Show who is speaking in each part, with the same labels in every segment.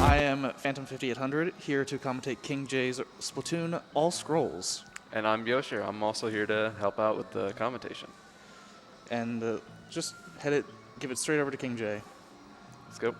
Speaker 1: I am Phantom 5800, here to commentate KingJ's Splatoon All Scrolls.
Speaker 2: And I'm Yosher. I'm also here to help out with the commentation.
Speaker 1: And just give it straight over to KingJ.
Speaker 2: Let's go.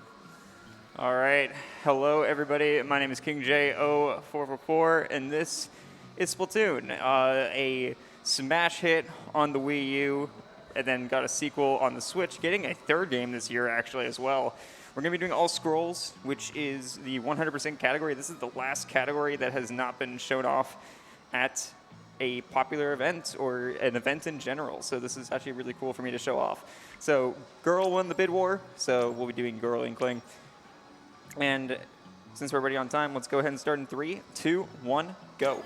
Speaker 3: All right. Hello, everybody. My name is KingJ0444, and this is Splatoon, a smash hit on the Wii U, and then got a sequel on the Switch, getting a third game this year, actually, as well. We're going to be doing All Scrolls, which is the 100% category. This is the last category that has not been shown off at a popular event or an event in general. So this is actually really cool for me to show off. So Girl won the bid war, so we'll be doing Girl Inkling. And since we're already on time, let's go ahead and start in 3, 2, 1, go.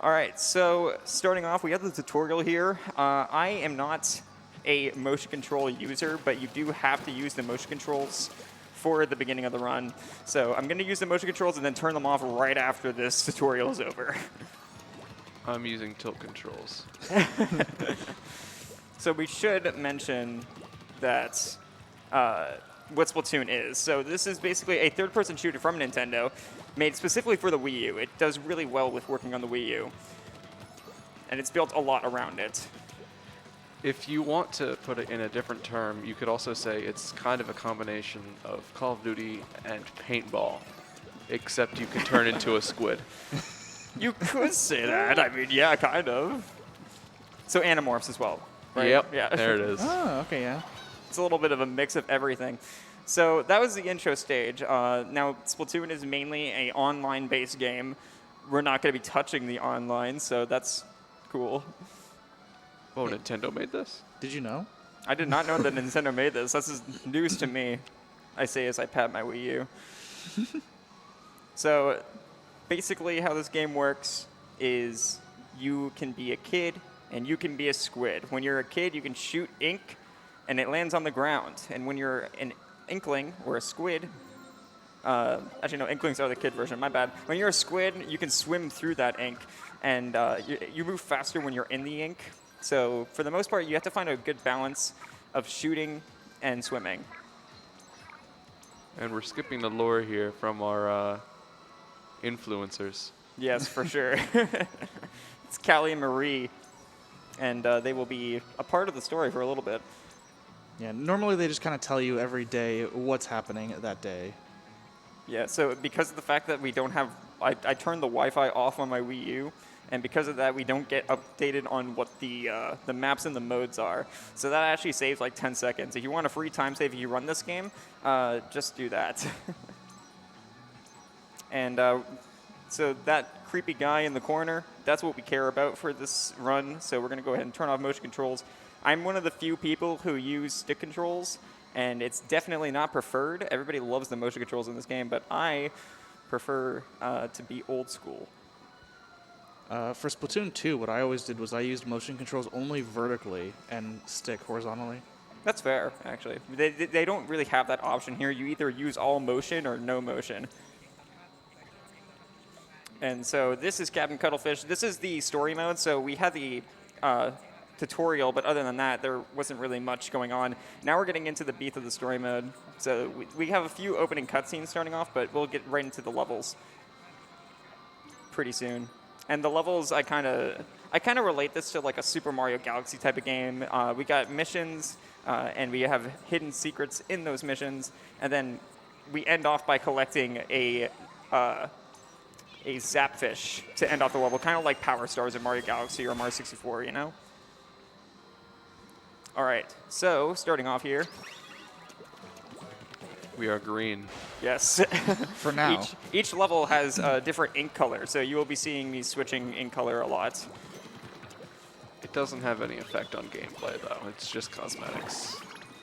Speaker 3: All right, so starting off, we have the tutorial here. I am not a motion control user, but you do have to use the motion controls for the beginning of the run. So I'm going to use the motion controls and then turn them off right after this tutorial is over.
Speaker 2: I'm using tilt controls.
Speaker 3: So we should mention that what Splatoon is. So this is basically a third-person shooter from Nintendo, made specifically for the Wii U. It does really well with working on the Wii U, and it's built a lot around it.
Speaker 2: If you want to put it in a different term, you could also say it's kind of a combination of Call of Duty and paintball, except you can turn into a squid.
Speaker 3: You could say that. I mean, yeah, kind of. So Animorphs as well, right?
Speaker 2: Yep,
Speaker 3: yeah.
Speaker 2: there it is.
Speaker 1: Oh, okay, yeah.
Speaker 3: It's a little bit of a mix of everything. So that was the intro stage. Now, Splatoon is mainly an online-based game. We're not going to be touching the online, so that's cool.
Speaker 2: Oh, Nintendo made this?
Speaker 1: Did you know?
Speaker 3: I did not know that Nintendo made this. This is news to me, I say as I pat my Wii U. So basically how this game works is you can be a kid and you can be a squid. When you're a kid, you can shoot ink and it lands on the ground. And when you're an inkling or a squid, actually no, inklings are the kid version, my bad. When you're a squid, you can swim through that ink and you move faster when you're in the ink. So for the most part, you have to find a good balance of shooting and swimming.
Speaker 2: And we're skipping the lore here from our influencers.
Speaker 3: Yes, for sure. It's Callie and Marie, and they will be a part of the story for a little bit.
Speaker 1: Yeah, normally they just kind of tell you every day what's happening that day.
Speaker 3: Yeah, so because of the fact that we don't have, I turned the Wi-Fi off on my Wii U, and because of that, we don't get updated on what the maps and the modes are. So that actually saves like 10 seconds. If you want a free time save if you run this game, just do that. And so that creepy guy in the corner, that's what we care about for this run. So we're going to go ahead and turn off motion controls. I'm one of the few people who use stick controls, and it's definitely not preferred. Everybody loves the motion controls in this game, but I prefer to be old school.
Speaker 1: For Splatoon 2, what I always did was I used motion controls only vertically and stick horizontally.
Speaker 3: That's fair, actually. They don't really have that option here. You either use all motion or no motion. And so this is Captain Cuttlefish. This is the story mode. So we had the tutorial, but other than that, there wasn't really much going on. Now we're getting into the beat of the story mode. So we have a few opening cutscenes starting off, but we'll get right into the levels pretty soon. And the levels, I kind of relate this to like a Super Mario Galaxy type of game. We got missions, and we have hidden secrets in those missions, and then we end off by collecting a Zapfish to end off the level, kind of like Power Stars in Mario Galaxy or Mario 64, you know? All right, so starting off here.
Speaker 2: We are green.
Speaker 3: Yes.
Speaker 1: For now.
Speaker 3: Each level has a different ink color, so you will be seeing me switching ink color a lot.
Speaker 2: It doesn't have any effect on gameplay, though. It's just cosmetics.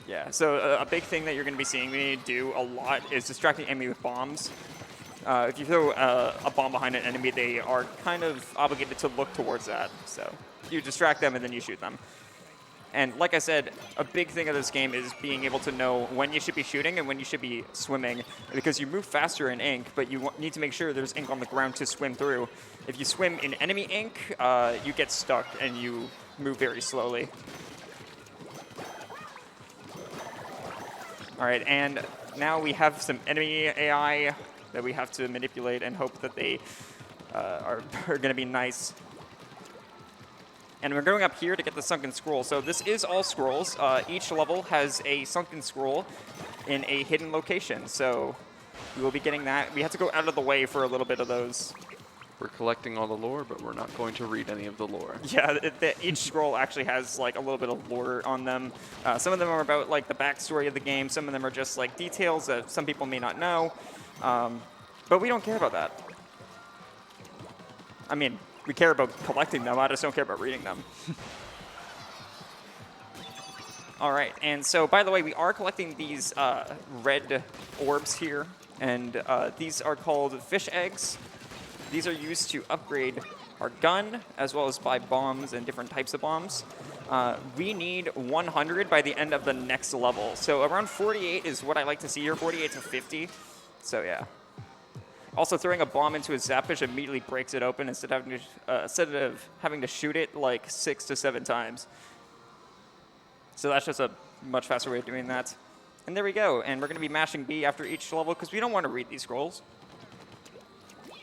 Speaker 3: Yeah, so a big thing that you're going to be seeing me do a lot is distract the enemy with bombs. If you throw a bomb behind an enemy, they are kind of obligated to look towards that. So you distract them and then you shoot them. And like I said, a big thing of this game is being able to know when you should be shooting and when you should be swimming, because you move faster in ink, but you need to make sure there's ink on the ground to swim through. If you swim in enemy ink, you get stuck and you move very slowly. All right, and now we have some enemy AI that we have to manipulate and hope that they are going to be nice. And we're going up here to get the Sunken Scroll. So this is all scrolls. Each level has a Sunken Scroll in a hidden location. So we will be getting that. We have to go out of the way for a little bit of those.
Speaker 2: We're collecting all the lore, but we're not going to read any of the lore.
Speaker 3: Yeah, each scroll actually has like a little bit of lore on them. Some of them are about like the backstory of the game. Some of them are just like details that some people may not know. But we don't care about that. I mean, we care about collecting them. I just don't care about reading them. All right, and so by the way, we are collecting these red orbs here, and these are called fish eggs. These are used to upgrade our gun, as well as buy bombs and different types of bombs. We need 100 by the end of the next level. So around 48 is what I like to see here, 48 to 50. So yeah. Also, throwing a bomb into a Zapfish immediately breaks it open instead of having to shoot it like 6 to 7 times. So that's just a much faster way of doing that. And there we go. And we're going to be mashing B after each level because we don't want to read these scrolls.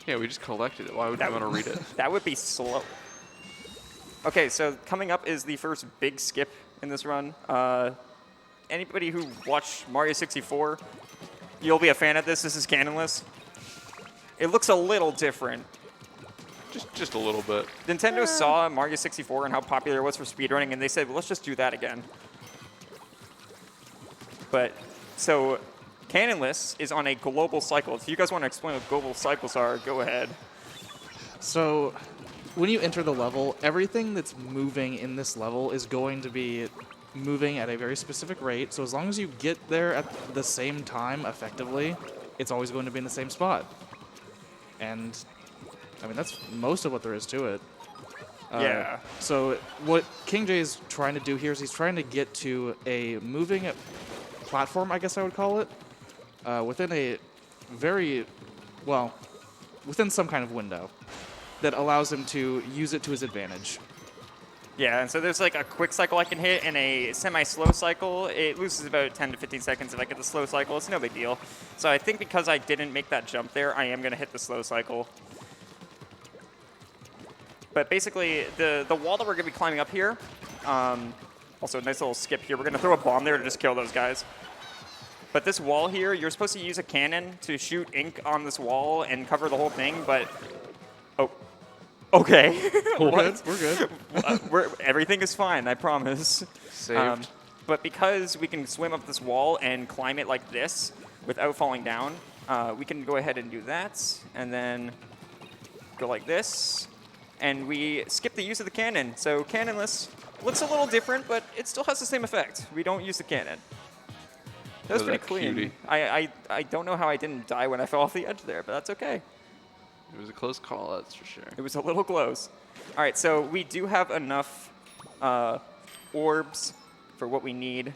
Speaker 2: Yeah, we just collected it. Why would we want to read it?
Speaker 3: That would be slow. Okay, so coming up is the first big skip in this run. Anybody who watched Mario 64, you'll be a fan of this. This is canonless. It looks a little different.
Speaker 2: Just a little bit.
Speaker 3: Nintendo saw Mario 64 and how popular it was for speedrunning, and they said, well, let's just do that again. But, so, canonless is on a global cycle. If you guys want to explain what global cycles are, go ahead.
Speaker 1: So when you enter the level, everything that's moving in this level is going to be moving at a very specific rate. So as long as you get there at the same time effectively, it's always going to be in the same spot. And I mean, that's most of what there is to it.
Speaker 3: Yeah.
Speaker 1: So what KingJ is trying to do here is he's trying to get to a moving platform, I guess I would call it, within a very, well, within some kind of window that allows him to use it to his advantage.
Speaker 3: Yeah, and so there's like a quick cycle I can hit and a semi-slow cycle. It loses about 10 to 15 seconds if I get the slow cycle. It's no big deal. So I think because I didn't make that jump there, I am going to hit the slow cycle. But basically, the wall that we're going to be climbing up here, also a nice little skip here. We're going to throw a bomb there to just kill those guys. But this wall here, you're supposed to use a cannon to shoot ink on this wall and cover the whole thing, but... Oh. Okay.
Speaker 1: We're good.
Speaker 3: Everything is fine, I promise.
Speaker 2: Saved.
Speaker 3: But because we can swim up this wall and climb it like this without falling down, we can go ahead and do that, and then go like this, and we skip the use of the cannon. So cannonless looks a little different, but it still has the same effect. We don't use the cannon. That was
Speaker 2: Oh,
Speaker 3: pretty
Speaker 2: that
Speaker 3: clean.
Speaker 2: cutie.
Speaker 3: I don't know how I didn't die when I fell off the edge there, but that's okay.
Speaker 2: It was a close call, that's for sure.
Speaker 3: It was a little close. All right, so we do have enough orbs for what we need.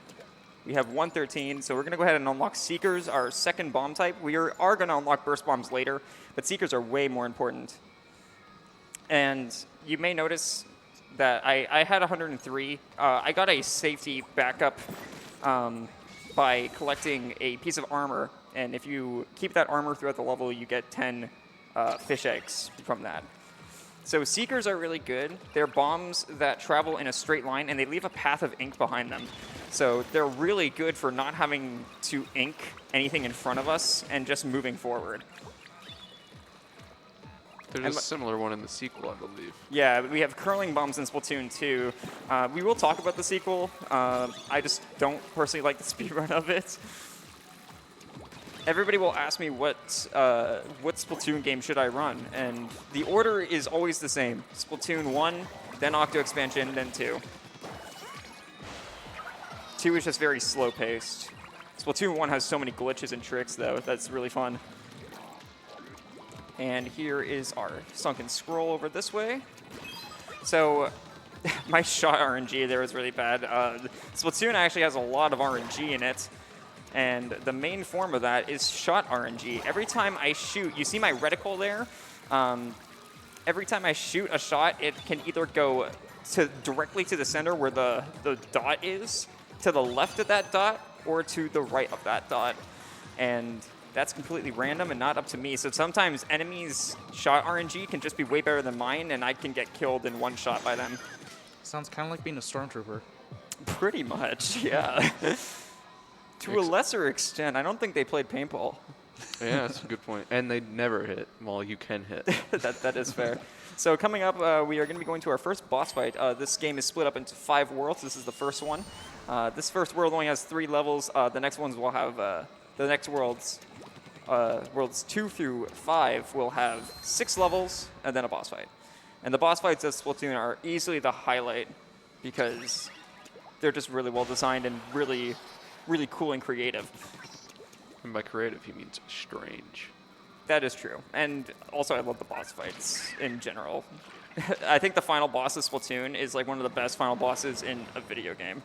Speaker 3: We have 113, so we're going to go ahead and unlock Seekers, our second bomb type. We are going to unlock Burst Bombs later, but Seekers are way more important. And you may notice that I had 103. I got a safety backup by collecting a piece of armor, and if you keep that armor throughout the level, you get 10 fish eggs from that. So Seekers are really good. They're bombs that travel in a straight line, and they leave a path of ink behind them. So they're really good for not having to ink anything in front of us and just moving forward.
Speaker 2: There's a similar one in the sequel, I believe.
Speaker 3: Yeah, we have curling bombs in Splatoon 2. We will talk about the sequel. I just don't personally like the speedrun of it. Everybody will ask me what Splatoon game should I run, and the order is always the same. Splatoon 1, then Octo Expansion, then 2. 2 is just very slow-paced. Splatoon 1 has so many glitches and tricks, though. That's really fun. And here is our Sunken Scroll over this way. So my shot RNG there was really bad. Splatoon actually has a lot of RNG in it. And the main form of that is shot RNG. Every time I shoot, you see my reticle there? Every time I shoot a shot, it can either go directly to the center where the dot is, to the left of that dot, or to the right of that dot. and that's completely random and not up to me. So sometimes enemies' shot RNG can just be way better than mine, and I can get killed in one shot by them.
Speaker 1: Sounds kind of like being a stormtrooper.
Speaker 3: Pretty much, yeah. To a lesser extent, I don't think they played paintball.
Speaker 2: Yeah, that's a good point. And they never hit while you can hit.
Speaker 3: that is fair. So coming up, we are going to be going to our first boss fight. This game is split up into 5 worlds. This is the first one. This first world only has 3 levels. The next ones will have the next worlds 2 through 5 will have 6 levels and then a boss fight. And the boss fights of Splatoon are easily the highlight because they're just really well designed and really, really cool and creative.
Speaker 2: And by creative, he means strange.
Speaker 3: That is true. And also, I love the boss fights in general. I think the final boss of Splatoon is like one of the best final bosses in a video game.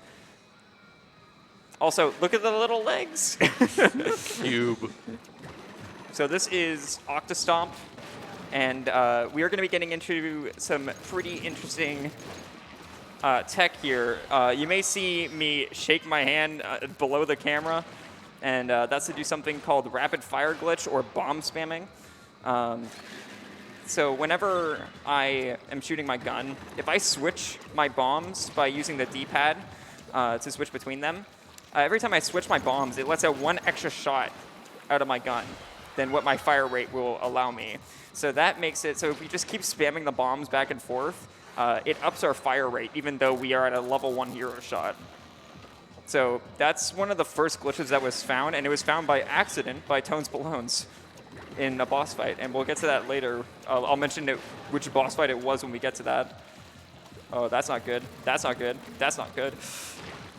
Speaker 3: Also, look at the little legs.
Speaker 2: Cube.
Speaker 3: So this is Octo Stomp, and we are going to be getting into some pretty interesting tech here. You may see me shake my hand below the camera, and that's to do something called rapid fire glitch or bomb spamming. So whenever I am shooting my gun, if I switch my bombs by using the D-pad to switch between them, every time I switch my bombs, it lets out 1 extra shot out of my gun than what my fire rate will allow me. So that makes it so if we just keep spamming the bombs back and forth, it ups our fire rate even though we are at a level 1 hero shot. So that's one of the first glitches that was found, and it was found by accident by Tones Ballones in a boss fight, and we'll get to that later. I'll mention which boss fight it was when we get to that. Oh, that's not good. That's not good. That's not good.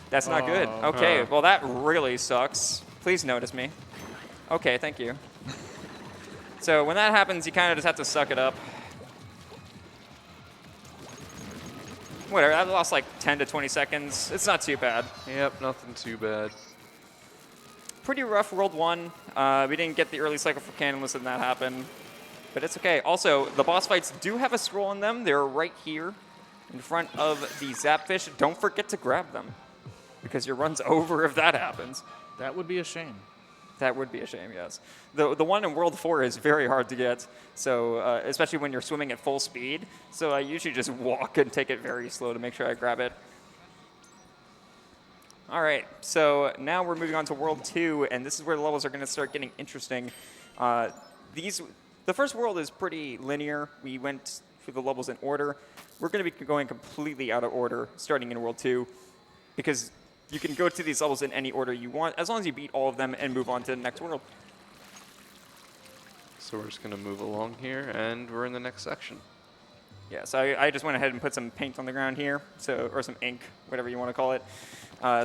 Speaker 3: That's not good. Okay, well that really sucks. Please notice me. Okay, thank you. So when that happens, you kind of just have to suck it up. Whatever, I lost like 10 to 20 seconds. It's not too bad.
Speaker 2: Yep, nothing too bad.
Speaker 3: Pretty rough World 1. We didn't get the early cycle for Cannonless and that happened. But it's okay. Also, the boss fights do have a scroll in them. They're right here in front of the Zapfish. Don't forget to grab them, because your run's over if that happens.
Speaker 1: That would be a shame.
Speaker 3: That would be a shame, yes. The one in World 4 is very hard to get, so especially when you're swimming at full speed. So I usually just walk and take it very slow to make sure I grab it. All right, so now we're moving on to World 2, and this is where the levels are going to start getting interesting. The first world is pretty linear. We went through the levels in order. We're going to be going completely out of order starting in World 2, because you can go to these levels in any order you want, as long as you beat all of them and move on to the next world.
Speaker 2: So we're just going to move along here, and we're in the next section.
Speaker 3: Yeah, so I just went ahead and put some paint on the ground here, or some ink, whatever you want to call it,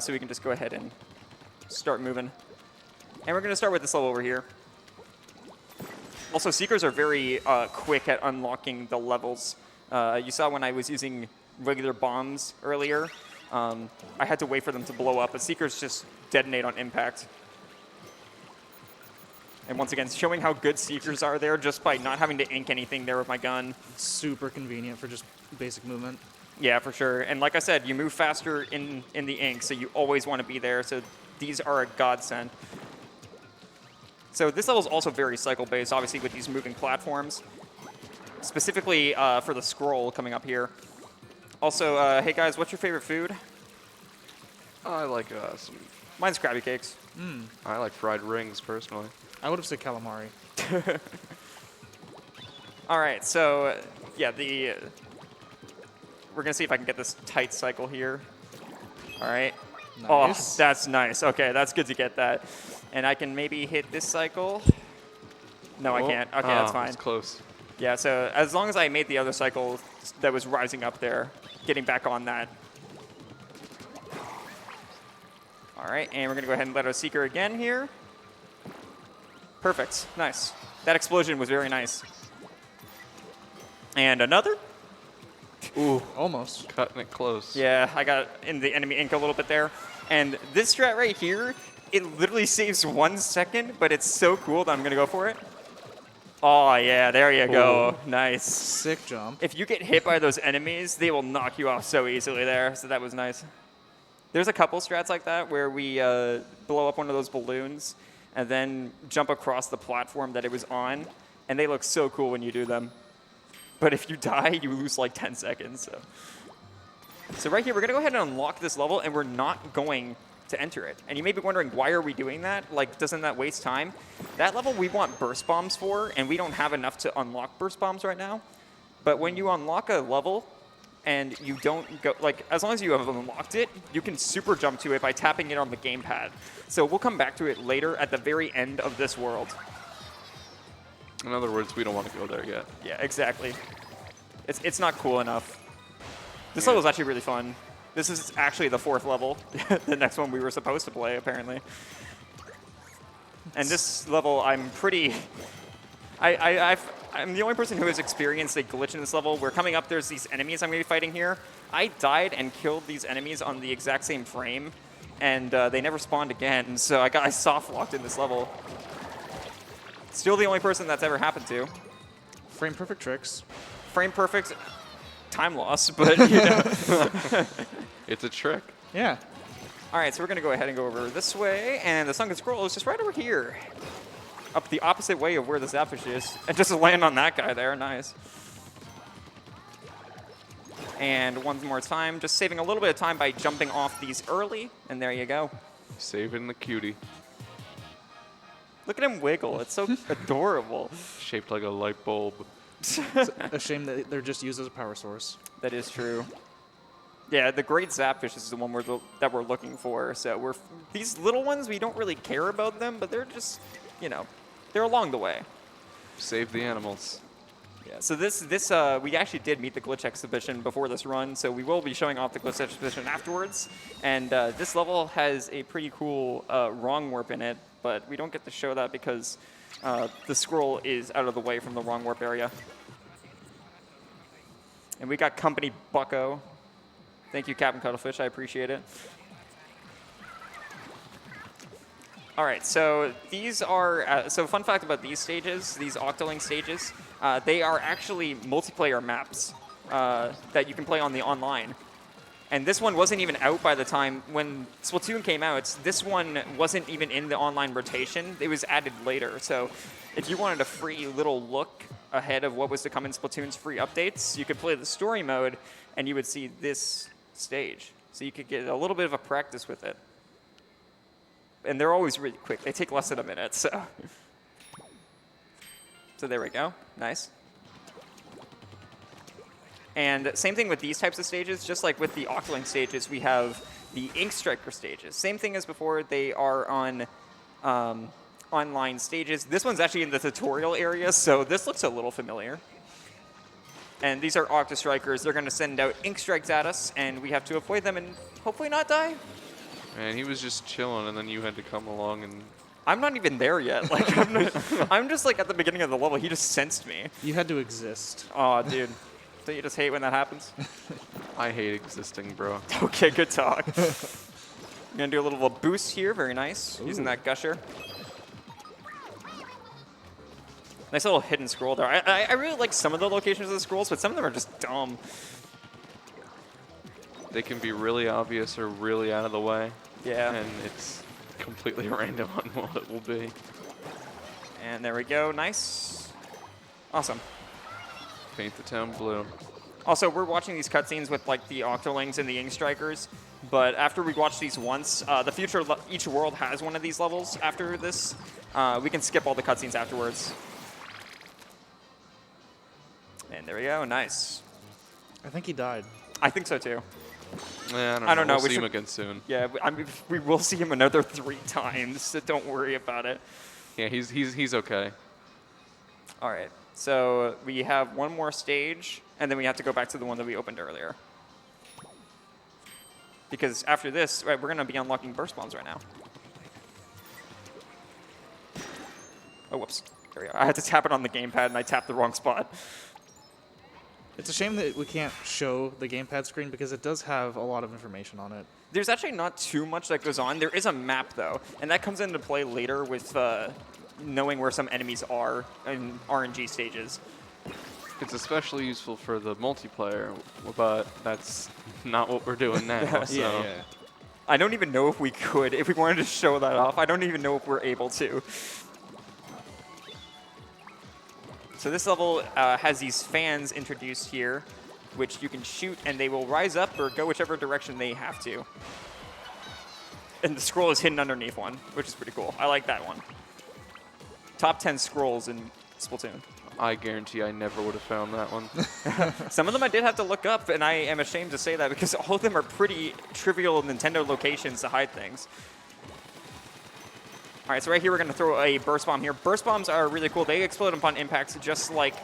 Speaker 3: so we can just go ahead and start moving. And we're going to start with this level over here. Also, Seekers are very quick at unlocking the levels. You saw when I was using regular bombs earlier, I had to wait for them to blow up, but Seekers just detonate on impact. And once again, showing how good Seekers are there just by not having to ink anything there with my gun.
Speaker 1: Super convenient for just basic movement.
Speaker 3: Yeah, for sure. And like I said, you move faster in the ink, so you always want to be there. So these are a godsend. So this level is also very cycle-based, obviously, with these moving platforms. Specifically for the scroll coming up here. Also, hey guys, what's your favorite food?
Speaker 2: I like some...
Speaker 3: Mine's Krabby Cakes.
Speaker 2: I like fried rings, personally.
Speaker 1: I would have said calamari.
Speaker 3: All right, so yeah, we're gonna see if I can get this tight cycle here. All right.
Speaker 1: Nice.
Speaker 3: Oh, that's nice. Okay, that's good to get that. And I can maybe hit this cycle. No, I can't. Okay, that's fine.
Speaker 2: It's close.
Speaker 3: Yeah, so as long as I made the other cycle that was rising up there, getting back on that. All right, and we're going to go ahead and let our Seeker again here. Perfect. Nice. That explosion was very nice. And another?
Speaker 1: Ooh, almost.
Speaker 2: Cutting it close.
Speaker 3: Yeah, I got in the enemy ink a little bit there. And this strat right here, it literally saves 1 second, but it's so cool that I'm going to go for it. Oh, yeah, there you go. Nice.
Speaker 1: Sick jump.
Speaker 3: If you get hit by those enemies, they will knock you off so easily there, so that was nice. There's a couple strats like that where we blow up one of those balloons, and then jump across the platform that it was on, and they look so cool when you do them. But if you die, you lose like 10 seconds. So right here, we're going to go ahead and unlock this level, and we're not going to enter it. And you may be wondering, why are we doing that? Like, doesn't that waste time? That level we want burst bombs for, and we don't have enough to unlock burst bombs right now. But when you unlock a level and you don't go, like, as long as you have unlocked it, you can super jump to it by tapping it on the gamepad. So we'll come back to it later at the very end of this world.
Speaker 2: In other words, we don't want to go there yet.
Speaker 3: Yeah, exactly. It's not cool enough. This level is actually really fun. This is actually the 4th level. The next one we were supposed to play, apparently. And this level, I'm pretty... I'm the only person who has experienced a glitch in this level. We're coming up, there's these enemies I'm going to be fighting here. I died and killed these enemies on the exact same frame, and they never spawned again, so I soft-locked in this level. Still the only person that's ever happened to.
Speaker 1: Frame perfect tricks.
Speaker 3: Frame perfect time loss, but you know.
Speaker 2: It's a trick.
Speaker 1: Yeah.
Speaker 3: All right, so we're going to go ahead and go over this way, and the Sunken Scroll is just right over here. Up the opposite way of where the Zapfish is. And just land on that guy there, nice. And one more time, just saving a little bit of time by jumping off these early, and there you go.
Speaker 2: Saving the cutie.
Speaker 3: Look at him wiggle, it's so adorable.
Speaker 2: Shaped like a light bulb.
Speaker 1: It's a shame that they're just used as a power source.
Speaker 3: That is true. Yeah, the great Zapfish is the one that we're looking for. So these little ones, we don't really care about them, but they're just, you know, they're along the way.
Speaker 2: Save the animals.
Speaker 3: Yeah. So we actually did meet the glitch exhibition before this run, so we will be showing off the glitch exhibition afterwards. And this level has a pretty cool wrong warp in it, but we don't get to show that because the scroll is out of the way from the wrong warp area. And we got company Bucko. Thank you, Captain Cuttlefish. I appreciate it. All right, so these are, so fun fact about these stages, these Octoling stages, they are actually multiplayer maps that you can play on the online. And this one wasn't even out by the time when Splatoon came out. This one wasn't even in the online rotation. It was added later. So if you wanted a free little look ahead of what was to come in Splatoon's free updates, you could play the story mode and you would see this stage. So you could get a little bit of a practice with it. And they're always really quick. They take less than a minute, so. So there we go. Nice. And same thing with these types of stages. Just like with the Octoling stages, we have the Ink Striker stages. Same thing as before. They are on online stages. This one's actually in the tutorial area, so this looks a little familiar. And these are Octo Strikers. They're going to send out ink strikes at us, and we have to avoid them and hopefully not die.
Speaker 2: Man, he was just chilling, and then you had to come along and...
Speaker 3: I'm not even there yet. Like, I'm just like at the beginning of the level. He just sensed me.
Speaker 1: You had to exist.
Speaker 3: Oh, dude. Don't you just hate when that happens?
Speaker 2: I hate existing, bro.
Speaker 3: Okay, good talk. I'm going to do a little boost here. Very nice. Ooh. Using that gusher. Nice little hidden scroll there. I really like some of the locations of the scrolls, but some of them are just dumb.
Speaker 2: They can be really obvious or really out of the way.
Speaker 3: Yeah.
Speaker 2: And it's completely random on what it will be.
Speaker 3: And there we go. Nice. Awesome.
Speaker 2: Paint the town blue.
Speaker 3: Also, we're watching these cutscenes with like the Octolings and the Ink Strikers, but after we watch these once, the future each world has one of these levels after this. We can skip all the cutscenes afterwards. And there we go. Nice.
Speaker 1: I think he died.
Speaker 3: I think so too.
Speaker 2: Yeah,
Speaker 3: I don't know.
Speaker 2: We'll see him again soon.
Speaker 3: Yeah, I mean, we will see him another 3 times, so don't worry about it.
Speaker 2: Yeah, he's okay.
Speaker 3: All right. So we have one more stage, and then we have to go back to the one that we opened earlier. Because after this, right, we're going to be unlocking burst bombs right now. Oh, whoops. There we go. I had to tap it on the gamepad, and I tapped the wrong spot.
Speaker 1: It's a shame that we can't show the gamepad screen because it does have a lot of information on it.
Speaker 3: There's actually not too much that goes on. There is a map, though, and that comes into play later with knowing where some enemies are in RNG stages.
Speaker 2: It's especially useful for the multiplayer, but that's not what we're doing now. So.
Speaker 1: Yeah.
Speaker 3: I don't even know if we could. If we wanted to show that off, I don't even know if we're able to. So this level has these fans introduced here, which you can shoot, and they will rise up or go whichever direction they have to. And the scroll is hidden underneath one, which is pretty cool. I like that one. Top 10 scrolls in Splatoon.
Speaker 2: I guarantee I never would have found that one.
Speaker 3: Some of them I did have to look up, and I am ashamed to say that because all of them are pretty trivial Nintendo locations to hide things. All right, so right here we're going to throw a burst bomb here. Burst bombs are really cool. They explode upon impact just like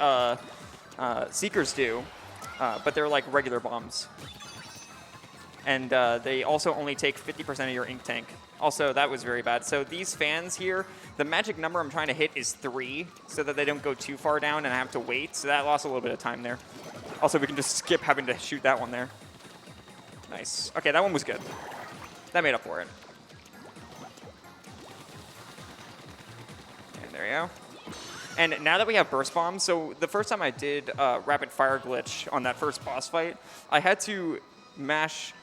Speaker 3: Seekers do, but they're like regular bombs. And they also only take 50% of your ink tank. Also, that was very bad. So these fans here, the magic number I'm trying to hit is 3, so that they don't go too far down and I have to wait. So that lost a little bit of time there. Also, we can just skip having to shoot that one there. Nice. Okay, that one was good. That made up for it. And there you go. And now that we have burst bombs, so the first time I did rapid fire glitch on that first boss fight, I had to mash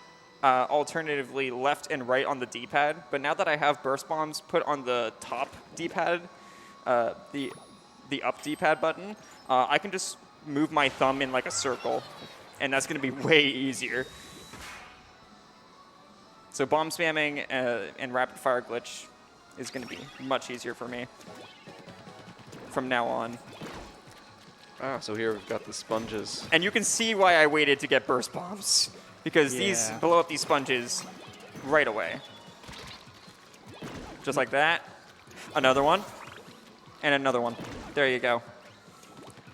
Speaker 3: alternatively left and right on the D-pad. But now that I have burst bombs put on the top D-pad, the up D-pad button, I can just move my thumb in like a circle, and that's going to be way easier. So bomb spamming and rapid fire glitch is going to be much easier for me from now on.
Speaker 2: Ah, so here we've got the sponges.
Speaker 3: And you can see why I waited to get burst bombs, because these blow up these sponges right away. Just like that. Another one. And another one. There you go.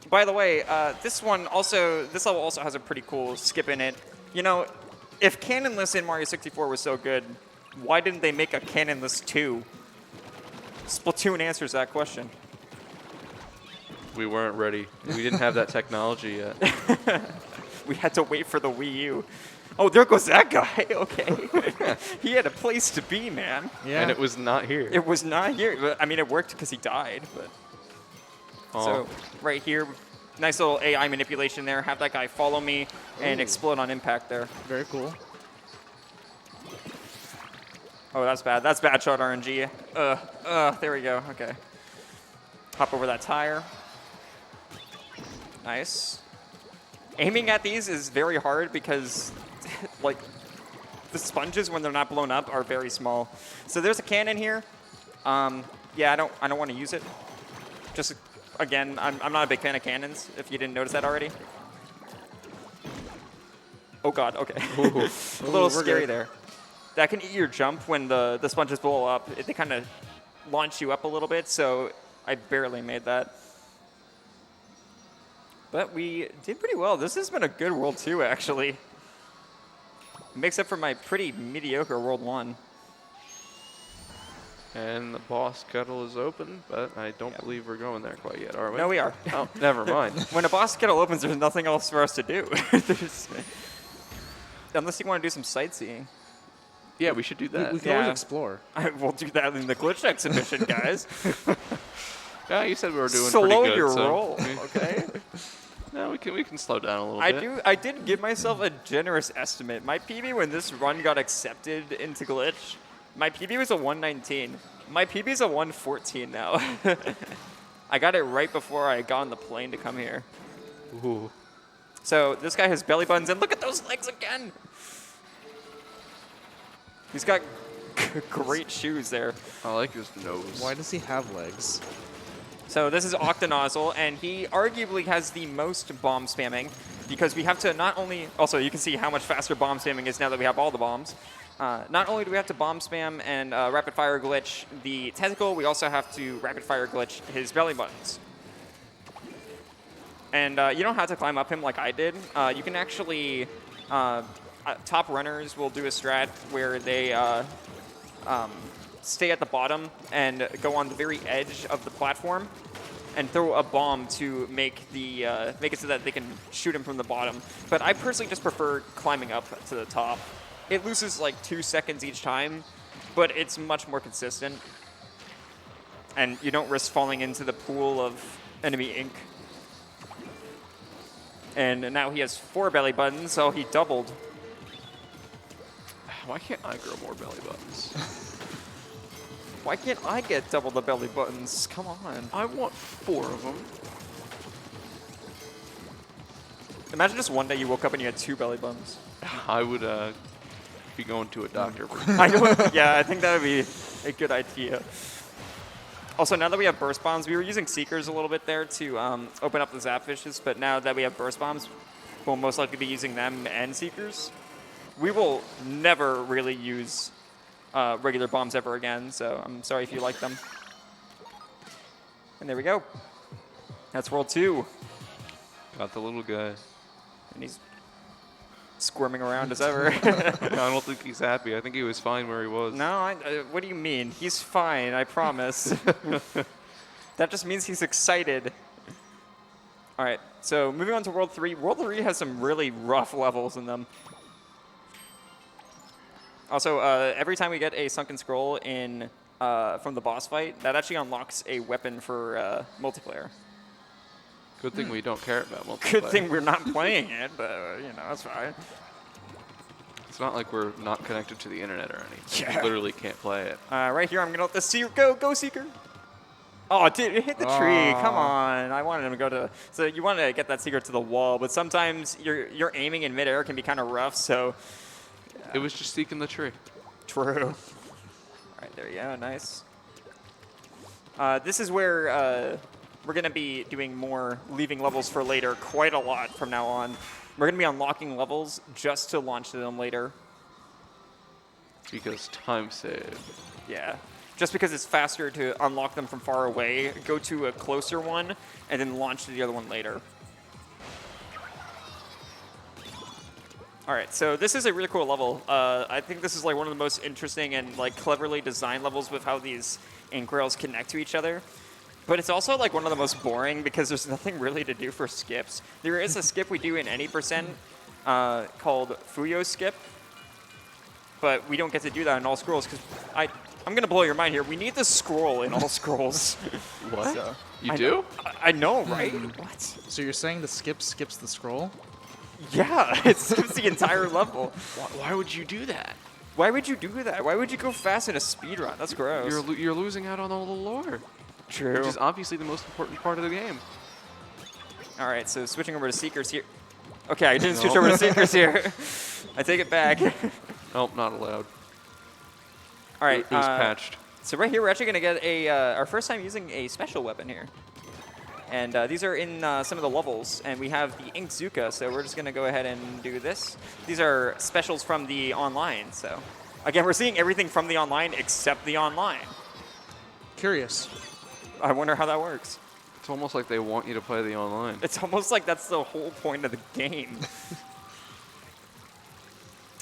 Speaker 3: By the way, this level also has a pretty cool skip in it. You know, if cannonless in Mario 64 was so good, why didn't they make a cannonless 2? Splatoon answers that question.
Speaker 2: We weren't ready. We didn't have that technology yet.
Speaker 3: We had to wait for the Wii U. Oh, there goes that guy. Okay. He had a place to be, man.
Speaker 1: Yeah.
Speaker 2: And it was not here.
Speaker 3: It was not here. But, I mean, it worked because he died. But
Speaker 2: Oh.
Speaker 3: So right here, nice little AI manipulation there. Have that guy follow me and explode on impact there.
Speaker 1: Very cool.
Speaker 3: Oh, that's bad. That's bad shot RNG. There we go. Okay. Hop over that tire. Nice. Aiming at these is very hard because, like, the sponges when they're not blown up are very small. So there's a cannon here. Yeah, I don't want to use it. Just again, I'm not a big fan of cannons. If you didn't notice that already. Oh God. Okay. A little scary there. That can eat your jump when the sponges blow up. They kind of launch you up a little bit. So I barely made that. But we did pretty well. This has been a good World 2, actually. It makes up for my pretty mediocre World 1.
Speaker 2: And the boss kettle is open, but I don't believe we're going there quite yet, are we?
Speaker 3: No, we are.
Speaker 2: Oh, never mind.
Speaker 3: When a boss kettle opens, there's nothing else for us to do. Unless you want to do some sightseeing.
Speaker 2: Yeah, we should do that.
Speaker 1: We can always explore.
Speaker 3: We'll do that in the glitch exhibition, guys.
Speaker 2: Yeah, you said we were doing
Speaker 3: Slow
Speaker 2: pretty good.
Speaker 3: your
Speaker 2: so
Speaker 3: roll, okay?
Speaker 2: No, we can slow down a little bit.
Speaker 3: I did give myself a generous estimate. My PB when this run got accepted into glitch, my PB was a 119. My PB is a 114 now. I got it right before I got on the plane to come here.
Speaker 2: Ooh.
Speaker 3: So this guy has belly buttons, and look at those legs again. He's got great shoes there.
Speaker 2: I like his nose.
Speaker 1: Why does he have legs?
Speaker 3: So this is Octanozzle, and he arguably has the most bomb spamming because we have to not only... Also, you can see how much faster bomb spamming is now that we have all the bombs. Not only do we have to bomb spam and rapid fire glitch the tentacle, we also have to rapid fire glitch his belly buttons. And you don't have to climb up him like I did. You can actually... top runners will do a strat where they stay at the bottom and go on the very edge of the platform and throw a bomb to make it so that they can shoot him from the bottom. But I personally just prefer climbing up to the top. It loses like 2 seconds each time, but it's much more consistent. And you don't risk falling into the pool of enemy ink. And now he has 4 belly buttons, so he doubled.
Speaker 2: Why can't I grow more belly buttons?
Speaker 3: Why can't I get double the belly buttons? Come on.
Speaker 2: I want 4 of them.
Speaker 3: Imagine just one day you woke up and you had 2 belly buttons.
Speaker 2: I would be going to a doctor.
Speaker 3: I know, yeah, I think that would be a good idea. Also, now that we have burst bombs, we were using Seekers a little bit there to open up the Zapfishes, but now that we have burst bombs, we'll most likely be using them and Seekers. We will never really use regular bombs ever again, so I'm sorry if you like them. And there we go. That's World 2.
Speaker 2: Got the little guy.
Speaker 3: And he's squirming around as ever.
Speaker 2: I don't think he's happy. I think he was fine where he was.
Speaker 3: No, what do you mean? He's fine, I promise. That just means he's excited. All right, so moving on to World 3. World 3 has some really rough levels in them. Also, every time we get a Sunken Scroll in from the boss fight, that actually unlocks a weapon for multiplayer.
Speaker 2: Good thing we don't care about multiplayer.
Speaker 3: Good thing we're not playing it, but, you know, that's fine.
Speaker 2: It's not like we're not connected to the internet or anything.
Speaker 3: Yeah.
Speaker 2: We literally can't play it.
Speaker 3: Right here, I'm going to let the Seeker go. Go, Seeker. Oh, dude, it hit the tree. Come on. I wanted him to go to... So you want to get that Seeker to the wall, but sometimes your aiming in midair can be kind of rough, so...
Speaker 2: It was just seeking the tree.
Speaker 3: True. All right, there you go. Nice. This is where we're going to be doing more leaving levels for later quite a lot from now on. We're going to be unlocking levels just to launch them later.
Speaker 2: Because time save.
Speaker 3: Yeah. Just because it's faster to unlock them from far away, go to a closer one, and then launch to the other one later. All right, so this is a really cool level. I think this is like one of the most interesting and like cleverly designed levels with how these ink rails connect to each other. But it's also like one of the most boring because there's nothing really to do for skips. There is a skip we do in any percent called Fuyo Skip, but we don't get to do that in all scrolls because I'm gonna blow your mind here. We need the scroll in all scrolls.
Speaker 2: What?
Speaker 3: So,
Speaker 2: You do?
Speaker 3: I know, right? What?
Speaker 1: So you're saying the skip skips the scroll?
Speaker 3: Yeah, it skips the entire level.
Speaker 2: Why would you do that?
Speaker 3: Why would you do that? Why would you go fast in a speedrun? That's gross.
Speaker 2: You're losing out on all the lore.
Speaker 3: True.
Speaker 2: Which is obviously the most important part of the game.
Speaker 3: All right, so switching over to Seekers here. Okay, I didn't switch over to Seekers here. I take it back.
Speaker 2: Nope, not allowed.
Speaker 3: All right.
Speaker 2: It was patched.
Speaker 3: So right here, we're actually going to get our first time using a special weapon here. And these are in some of the levels, and we have the Ink Zuka, so we're just going to go ahead and do this. These are specials from the online, so again, we're seeing everything from the online except the online.
Speaker 1: Curious.
Speaker 3: I wonder how that works.
Speaker 2: It's almost like they want you to play the online.
Speaker 3: It's almost like that's the whole point of the game.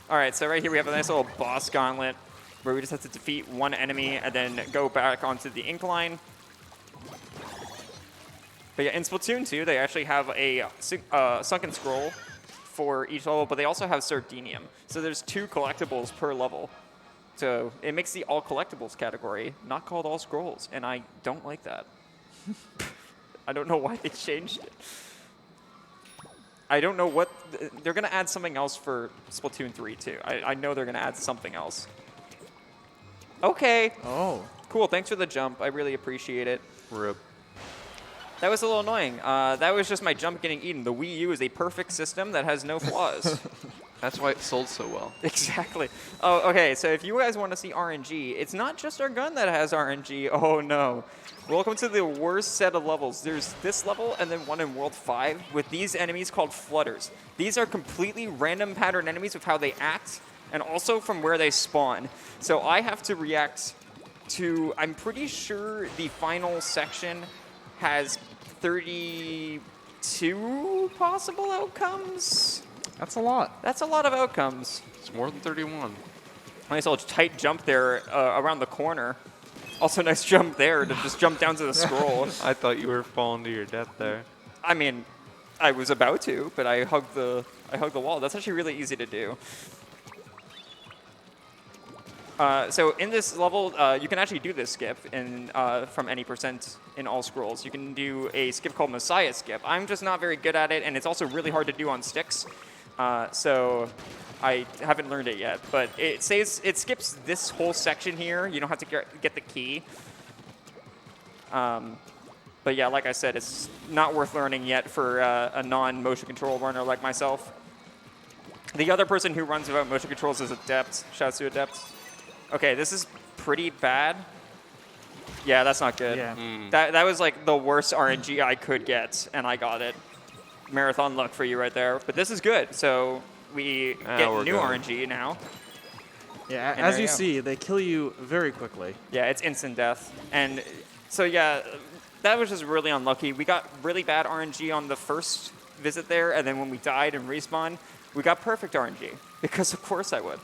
Speaker 3: All right, so right here we have a nice little boss gauntlet where we just have to defeat one enemy and then go back onto the ink line. But yeah, in Splatoon 2, they actually have a Sunken Scroll for each level, but they also have Sardinium. So there's 2 collectibles per level. So it makes the all collectibles category not called all scrolls, and I don't like that. I don't know why they changed it. I don't know what... They're going to add something else for Splatoon 3, too. I know they're going to add something else. Okay.
Speaker 1: Oh.
Speaker 3: Cool, thanks for the jump. I really appreciate it.
Speaker 2: RIP.
Speaker 3: That was a little annoying. That was just my jump getting eaten. The Wii U is a perfect system that has no flaws.
Speaker 2: That's why it sold so well.
Speaker 3: Exactly. Oh, okay, so if you guys want to see RNG, it's not just our gun that has RNG. Oh, no. Welcome to the worst set of levels. There's this level and then one in World 5 with these enemies called Flutters. These are completely random pattern enemies with how they act and also from where they spawn. So I have to react to, I'm pretty sure the final section has 32 possible outcomes.
Speaker 1: That's a lot.
Speaker 3: That's a lot of outcomes.
Speaker 2: It's more than 31.
Speaker 3: Nice little tight jump there around the corner. Also nice jump there to just jump down to the scroll.
Speaker 2: I thought you were falling to your death there.
Speaker 3: I mean, I was about to, but I hugged the wall. That's actually really easy to do. So in this level, you can actually do this skip from any percent in all scrolls. You can do a skip called Messiah Skip. I'm just not very good at it, and it's also really hard to do on sticks. So I haven't learned it yet, but it skips this whole section here. You don't have to get the key. But yeah, like I said, it's not worth learning yet for a non-motion control runner like myself. The other person who runs without motion controls is Adept. Shouts to Adept. Okay, this is pretty bad. Yeah, that's not good.
Speaker 1: Yeah.
Speaker 3: That was like the worst RNG I could get, and I got it. Marathon luck for you right there. But this is good, so we get
Speaker 2: we're
Speaker 3: new
Speaker 2: good.
Speaker 3: RNG now.
Speaker 1: Yeah,
Speaker 3: And
Speaker 1: as
Speaker 3: there
Speaker 1: you
Speaker 3: you go.
Speaker 1: see, they kill you very quickly.
Speaker 3: Yeah, it's instant death. And so yeah, that was just really unlucky. We got really bad RNG on the first visit there, and then when we died and respawned, we got perfect RNG, because of course I would.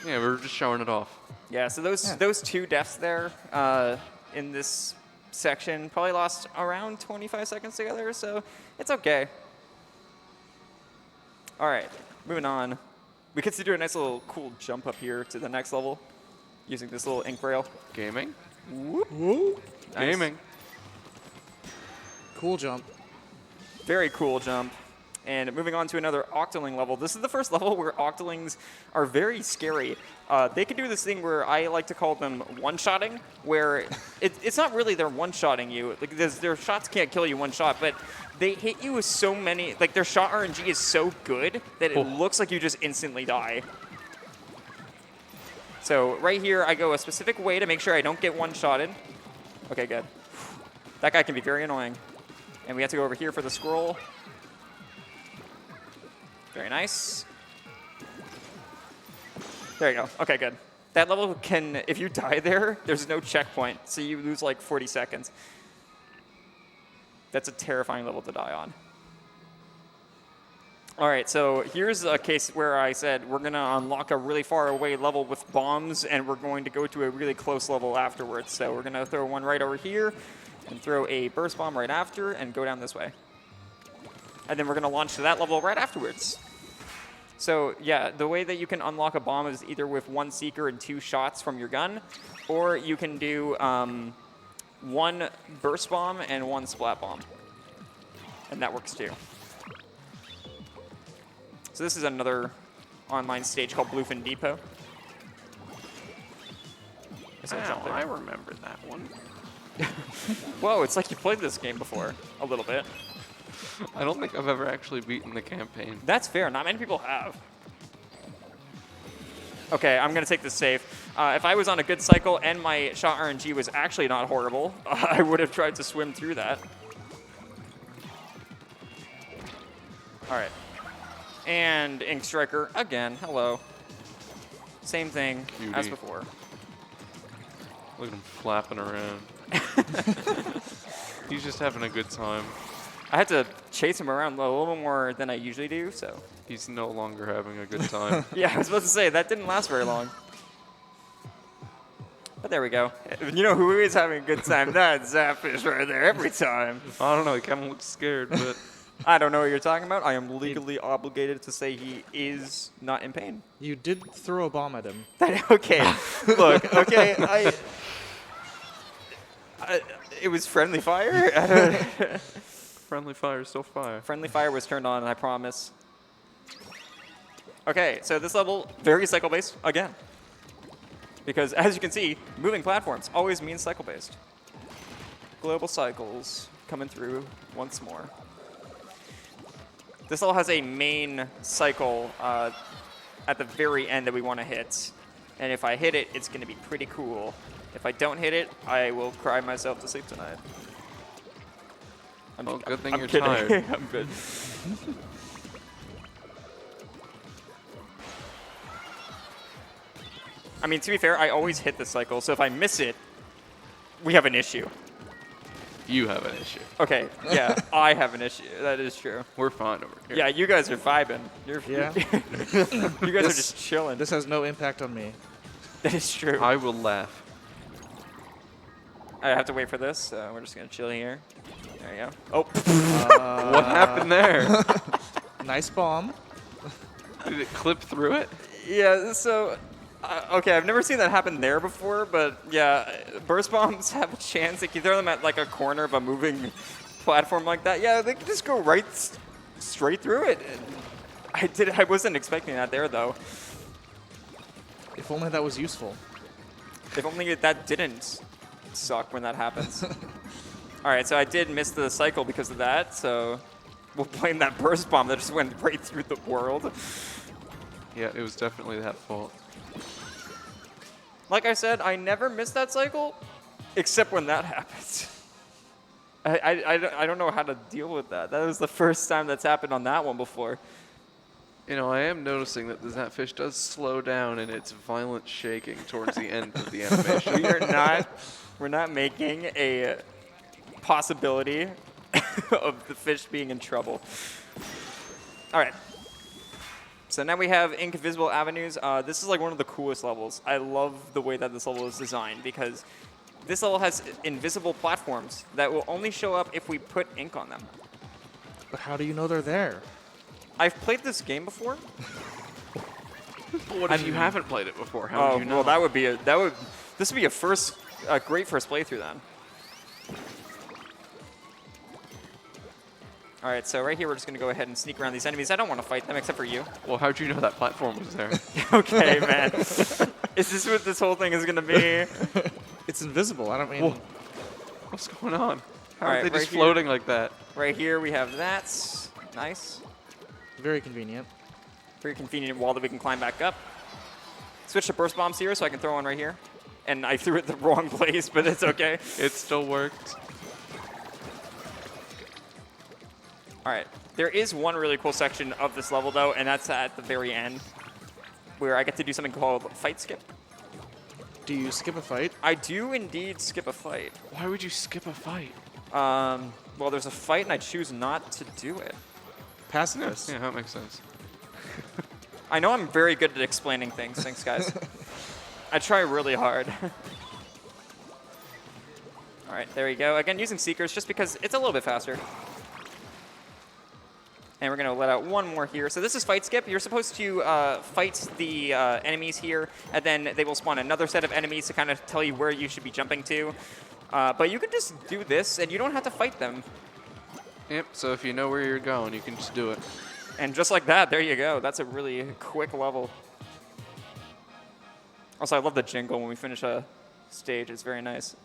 Speaker 2: Yeah, we were just showing it off.
Speaker 3: Yeah, so those two deaths there in this section probably lost around 25 seconds together, so it's okay. All right, moving on. We get to do a nice little cool jump up here to the next level using this little ink rail.
Speaker 2: Gaming?
Speaker 3: Whoop. Nice.
Speaker 2: Gaming.
Speaker 1: Cool jump.
Speaker 3: Very cool jump. And moving on to another Octoling level. This is the first level where Octolings are very scary. They can do this thing where I like to call them one-shotting, where it's not really they're one-shotting you. Like their shots can't kill you one shot, but they hit you with so many, like their shot RNG is so good that it looks like you just instantly die. So right here, I go a specific way to make sure I don't get one-shotted. Okay, good. That guy can be very annoying. And we have to go over here for the scroll. Very nice. There you go. Okay, good. That level can, if you die there, there's no checkpoint, so you lose like 40 seconds. That's a terrifying level to die on. All right, so here's a case where I said we're going to unlock a really far away level with bombs, and we're going to go to a really close level afterwards. So we're going to throw one right over here and throw a burst bomb right after and go down this way. And then we're going to launch to that level right afterwards. So yeah, the way that you can unlock a bomb is either with one seeker and 2 shots from your gun, or you can do 1 burst bomb and 1 splat bomb. And that works too. So this is another online stage called Bluefin Depot.
Speaker 2: Wow, I remember that one.
Speaker 3: Whoa, it's like you played this game before, a little bit.
Speaker 2: I don't think I've ever actually beaten the campaign.
Speaker 3: That's fair. Not many people have. Okay, I'm going to take this safe. If I was on a good cycle and my shot RNG was actually not horrible, I would have tried to swim through that. All right. And Ink Striker, again, hello. Same thing as
Speaker 2: Cutie.
Speaker 3: before.
Speaker 2: Look at him flapping around. He's just having a good time.
Speaker 3: I had to chase him around a little more than I usually do, so.
Speaker 2: He's no longer having a good time.
Speaker 3: Yeah, I was about to say, that didn't last very long. But there we go. You know who is having a good time? That's Zapfish right there every time.
Speaker 2: I don't know, he kind of looks scared, but
Speaker 3: I don't know what you're talking about. I am legally obligated to say he is not in pain.
Speaker 1: You did throw a bomb at him.
Speaker 3: Okay, look, okay, it was friendly fire.
Speaker 2: friendly fire is still fire.
Speaker 3: Friendly fire was turned on, I promise. Okay, so this level, very cycle-based, again. Because as you can see, moving platforms always means cycle-based. Global cycles coming through once more. This level has a main cycle at the very end that we want to hit. And if I hit it, it's going to be pretty cool. If I don't hit it, I will cry myself to sleep tonight.
Speaker 2: Well, good thing
Speaker 3: I'm
Speaker 2: you're
Speaker 3: kidding.
Speaker 2: tired.
Speaker 3: I'm good. I mean, to be fair, I always hit this cycle, so if I miss it, we have an issue.
Speaker 2: You have an issue.
Speaker 3: Okay, yeah, I have an issue. That is true.
Speaker 2: We're fine over here.
Speaker 3: Yeah, you guys are vibing.
Speaker 1: Yeah.
Speaker 3: You guys are just chilling.
Speaker 1: This has no impact on me.
Speaker 3: That is true.
Speaker 2: I will laugh.
Speaker 3: I have to wait for this, so we're just going to chill here. There you go. Oh.
Speaker 2: What happened there?
Speaker 1: Nice bomb.
Speaker 2: Did it clip through it?
Speaker 3: Yeah, so, okay, I've never seen that happen there before, but yeah, burst bombs have a chance. If you throw them at like a corner of a moving platform like that, yeah, they can just go right straight through it. I wasn't expecting that there, though.
Speaker 1: If only that was useful.
Speaker 3: If only that didn't suck when that happens. All right, so I did miss the cycle because of that, so we'll blame that burst bomb that just went right through the world.
Speaker 2: Yeah, it was definitely that fault.
Speaker 3: Like I said, I never miss that cycle, except when that happens. I don't know how to deal with that. That was the first time that's happened on that one before.
Speaker 2: You know, I am noticing that that fish does slow down in its violent shaking towards the end of the animation.
Speaker 3: We're not making a possibility of the fish being in trouble. All right. So now we have Invisible Avenues. This is like one of the coolest levels. I love the way that this level is designed because this level has invisible platforms that will only show up if we put ink on them.
Speaker 1: But how do you know they're there?
Speaker 3: I've played this game before.
Speaker 2: What if you haven't played it before? How would you know?
Speaker 3: Well, this would be a great first playthrough then. All right, so right here we're just gonna go ahead and sneak around these enemies. I don't want to fight them except for you.
Speaker 2: Well, how'd you know that platform was there?
Speaker 3: Okay, man. Is this what this whole thing is gonna be?
Speaker 1: It's invisible. I don't mean.
Speaker 2: Whoa. What's going on? How
Speaker 3: All
Speaker 2: are
Speaker 3: right,
Speaker 2: they just
Speaker 3: right here.
Speaker 2: floating like that?
Speaker 3: Right here we have that. Nice.
Speaker 1: Very convenient.
Speaker 3: Very convenient wall that we can climb back up. Switch to burst bombs here so I can throw one right here. And I threw it the wrong place, but it's okay.
Speaker 2: It still worked.
Speaker 3: All right. There is one really cool section of this level, though, and that's at the very end, where I get to do something called fight skip.
Speaker 1: Do you skip a fight?
Speaker 3: I do indeed skip a fight.
Speaker 2: Why would you skip a fight?
Speaker 3: Well, there's a fight, and I choose not to do it.
Speaker 1: Pacifist.
Speaker 2: Yeah, that makes sense.
Speaker 3: I know I'm very good at explaining things. Thanks, guys. I try really hard. All right, there you go. Again, using Seekers just because it's a little bit faster. And we're going to let out one more here. So this is Fight Skip. You're supposed to fight the enemies here, and then they will spawn another set of enemies to kind of tell you where you should be jumping to. But you can just do this, and you don't have to fight them.
Speaker 2: Yep, so if you know where you're going, you can just do it.
Speaker 3: And just like that, there you go. That's a really quick level. Also, I love the jingle when we finish a stage. It's very nice.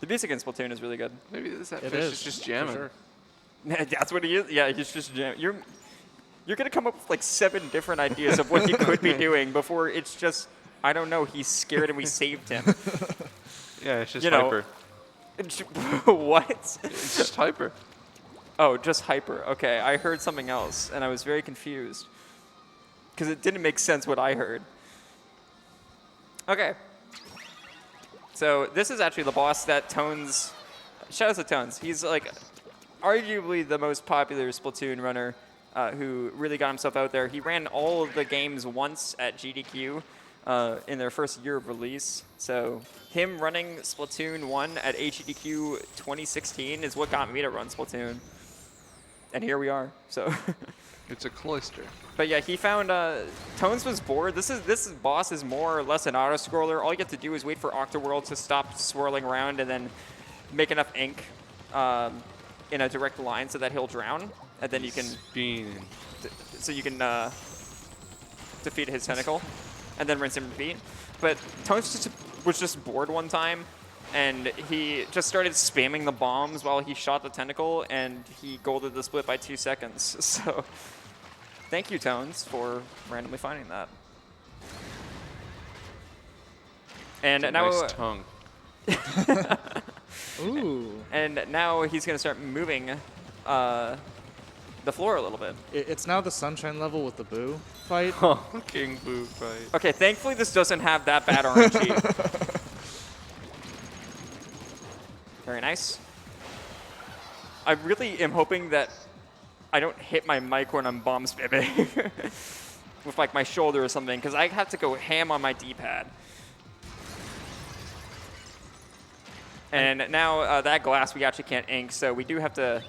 Speaker 3: The music in Splatoon is really good.
Speaker 2: Maybe that
Speaker 1: It
Speaker 2: fish
Speaker 1: is
Speaker 2: is just jamming.
Speaker 1: for sure.
Speaker 3: That's what he is. Yeah, he's just jamming. You're gonna come up with like 7 different ideas of what he could be doing before it's just, I don't know, he's scared and we saved him.
Speaker 2: Yeah, it's just
Speaker 3: You know,
Speaker 2: hyper.
Speaker 3: What?
Speaker 2: It's just hyper.
Speaker 3: Oh, just hyper. Okay, I heard something else, and I was very confused. Because it didn't make sense what I heard. Okay. So this is actually the boss that Tones... Shout out to Tones. He's like arguably the most popular Splatoon runner who really got himself out there. He ran all of the games once at GDQ in their first year of release. So him running Splatoon 1 at HGDQ 2016 is what got me to run Splatoon. And here we are. So,
Speaker 2: It's a cloister.
Speaker 3: but yeah, he found Tones was bored. This boss is more or less an auto scroller. All you have to do is wait for Octoworld to stop swirling around and then make enough ink in a direct line so that he'll drown, and then you can defeat his tentacle, and then rinse and repeat. But Tones was just bored one time, and he just started spamming the bombs while he shot the tentacle, and he golded the split by 2 seconds. So thank you, Tones, for randomly finding that. And
Speaker 2: It's a
Speaker 3: now,
Speaker 2: nice tongue.
Speaker 1: Ooh.
Speaker 3: and now he's going to start moving the floor a little bit.
Speaker 1: It's now the sunshine level with the boo fight.
Speaker 2: King Boo fight.
Speaker 3: Okay, thankfully this doesn't have that bad RNG. Very nice. I really am hoping that I don't hit my mic when I'm bomb spamming with like my shoulder or something, because I have to go ham on my D-pad. And now that glass we actually can't ink, so we do have to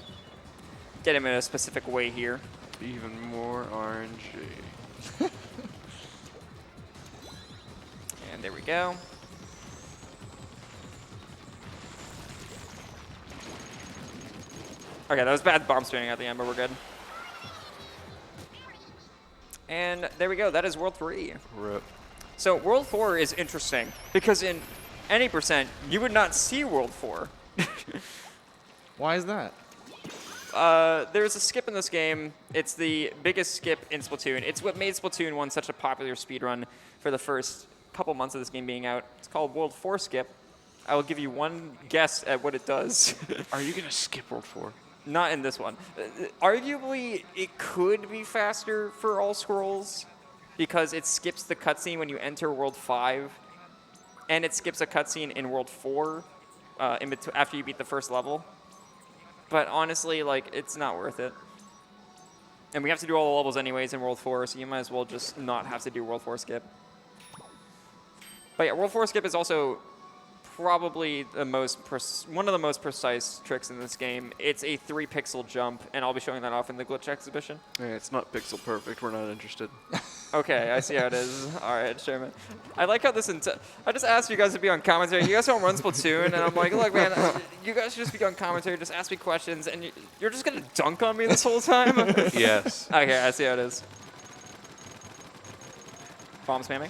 Speaker 3: get him in a specific way here.
Speaker 2: Even more RNG.
Speaker 3: And there we go. Okay, that was bad bomb spinning at the end, but we're good. And there we go. That is World 3.
Speaker 2: Rip.
Speaker 3: So World 4 is interesting because in any percent, you would not see World 4.
Speaker 1: Why is that?
Speaker 3: There's a skip in this game. It's the biggest skip in Splatoon. It's what made Splatoon 1 such a popular speedrun for the first couple months of this game being out. It's called World 4 Skip. I will give you one guess at what it does.
Speaker 2: Are you gonna skip World 4?
Speaker 3: Not in this one. Arguably, it could be faster for all scrolls because it skips the cutscene when you enter World 5, and it skips a cutscene in World 4 after you beat the first level. But honestly, like, it's not worth it. And we have to do all the levels anyways in World 4, so you might as well just not have to do World 4 Skip. But yeah, World 4 Skip is also probably the one of the most precise tricks in this game. It's a 3-pixel jump, and I'll be showing that off in the glitch exhibition.
Speaker 2: Hey, it's not pixel perfect. We're not interested.
Speaker 3: Okay, I see how it is. All right, sure, man. I like how this. I just asked you guys to be on commentary. You guys don't run Splatoon, and I'm like, look, man, you guys should just be on commentary. Just ask me questions, and you're just gonna dunk on me this whole time.
Speaker 2: Yes.
Speaker 3: Okay, I see how it is. Bomb spamming.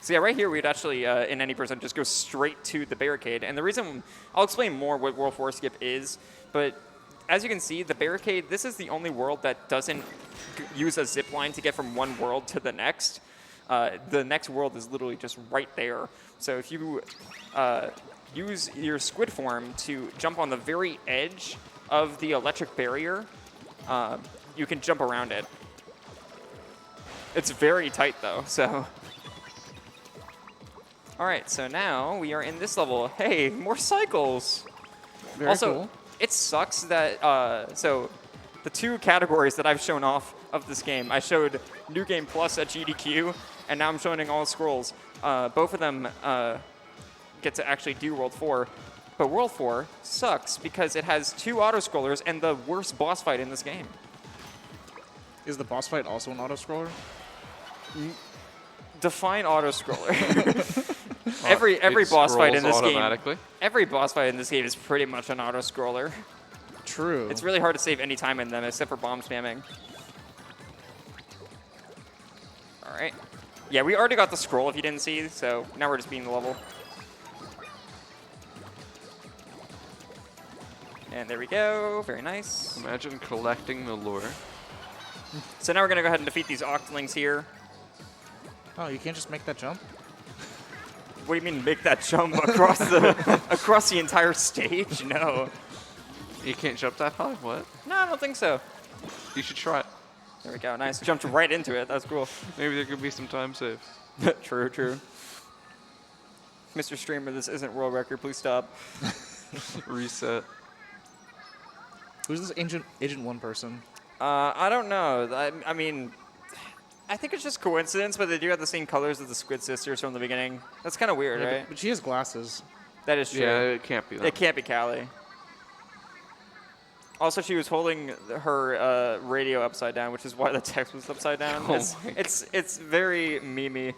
Speaker 3: So yeah, right here we'd actually, in any percent, just go straight to the barricade. And the reason, I'll explain more what World 4 Skip is, but as you can see, the barricade, this is the only world that doesn't use a zip line to get from one world to the next. The next world is literally just right there. So if you use your squid form to jump on the very edge of the electric barrier, you can jump around it. It's very tight though, so. All right, so now we are in this level. Hey, more cycles.
Speaker 1: Very
Speaker 3: also,
Speaker 1: cool.
Speaker 3: it sucks that, so the 2 categories that I've shown off of this game, I showed New Game Plus at GDQ, and now I'm showing all scrolls. Both of them get to actually do World 4, but World 4 sucks because it has 2 auto-scrollers and the worst boss fight in this game.
Speaker 2: Is the boss fight also an auto-scroller?
Speaker 3: Define auto-scroller. Every boss fight in this game. Every boss fight in this game is pretty much an auto-scroller.
Speaker 1: True.
Speaker 3: It's really hard to save any time in them except for bomb spamming. All right. Yeah, we already got the scroll if you didn't see, so now we're just beating the level. And there we go. Very nice.
Speaker 2: Imagine collecting the lure.
Speaker 3: So now we're going to go ahead and defeat these octolings here.
Speaker 1: Oh, you can't just make that jump?
Speaker 3: What do you mean make that jump across the entire stage? No.
Speaker 2: You can't jump that high? What?
Speaker 3: No, I don't think so.
Speaker 2: You should try it.
Speaker 3: There we go. Nice. Jumped right into it. That's cool.
Speaker 2: Maybe there could be some time save.
Speaker 3: True, true. Mr. Streamer, this isn't world record. Please stop.
Speaker 2: Reset.
Speaker 1: Who's this Agent 1 person?
Speaker 3: I don't know. I mean, I think it's just coincidence, but they do have the same colors as the Squid Sisters from the beginning. That's kind of weird,
Speaker 1: Yeah,
Speaker 3: right?
Speaker 1: but she has glasses.
Speaker 3: That is true.
Speaker 2: Yeah, it can't be that.
Speaker 3: It can't be Callie. Also, she was holding her radio upside down, which is why the text was upside down.
Speaker 2: Oh
Speaker 3: It's very memey.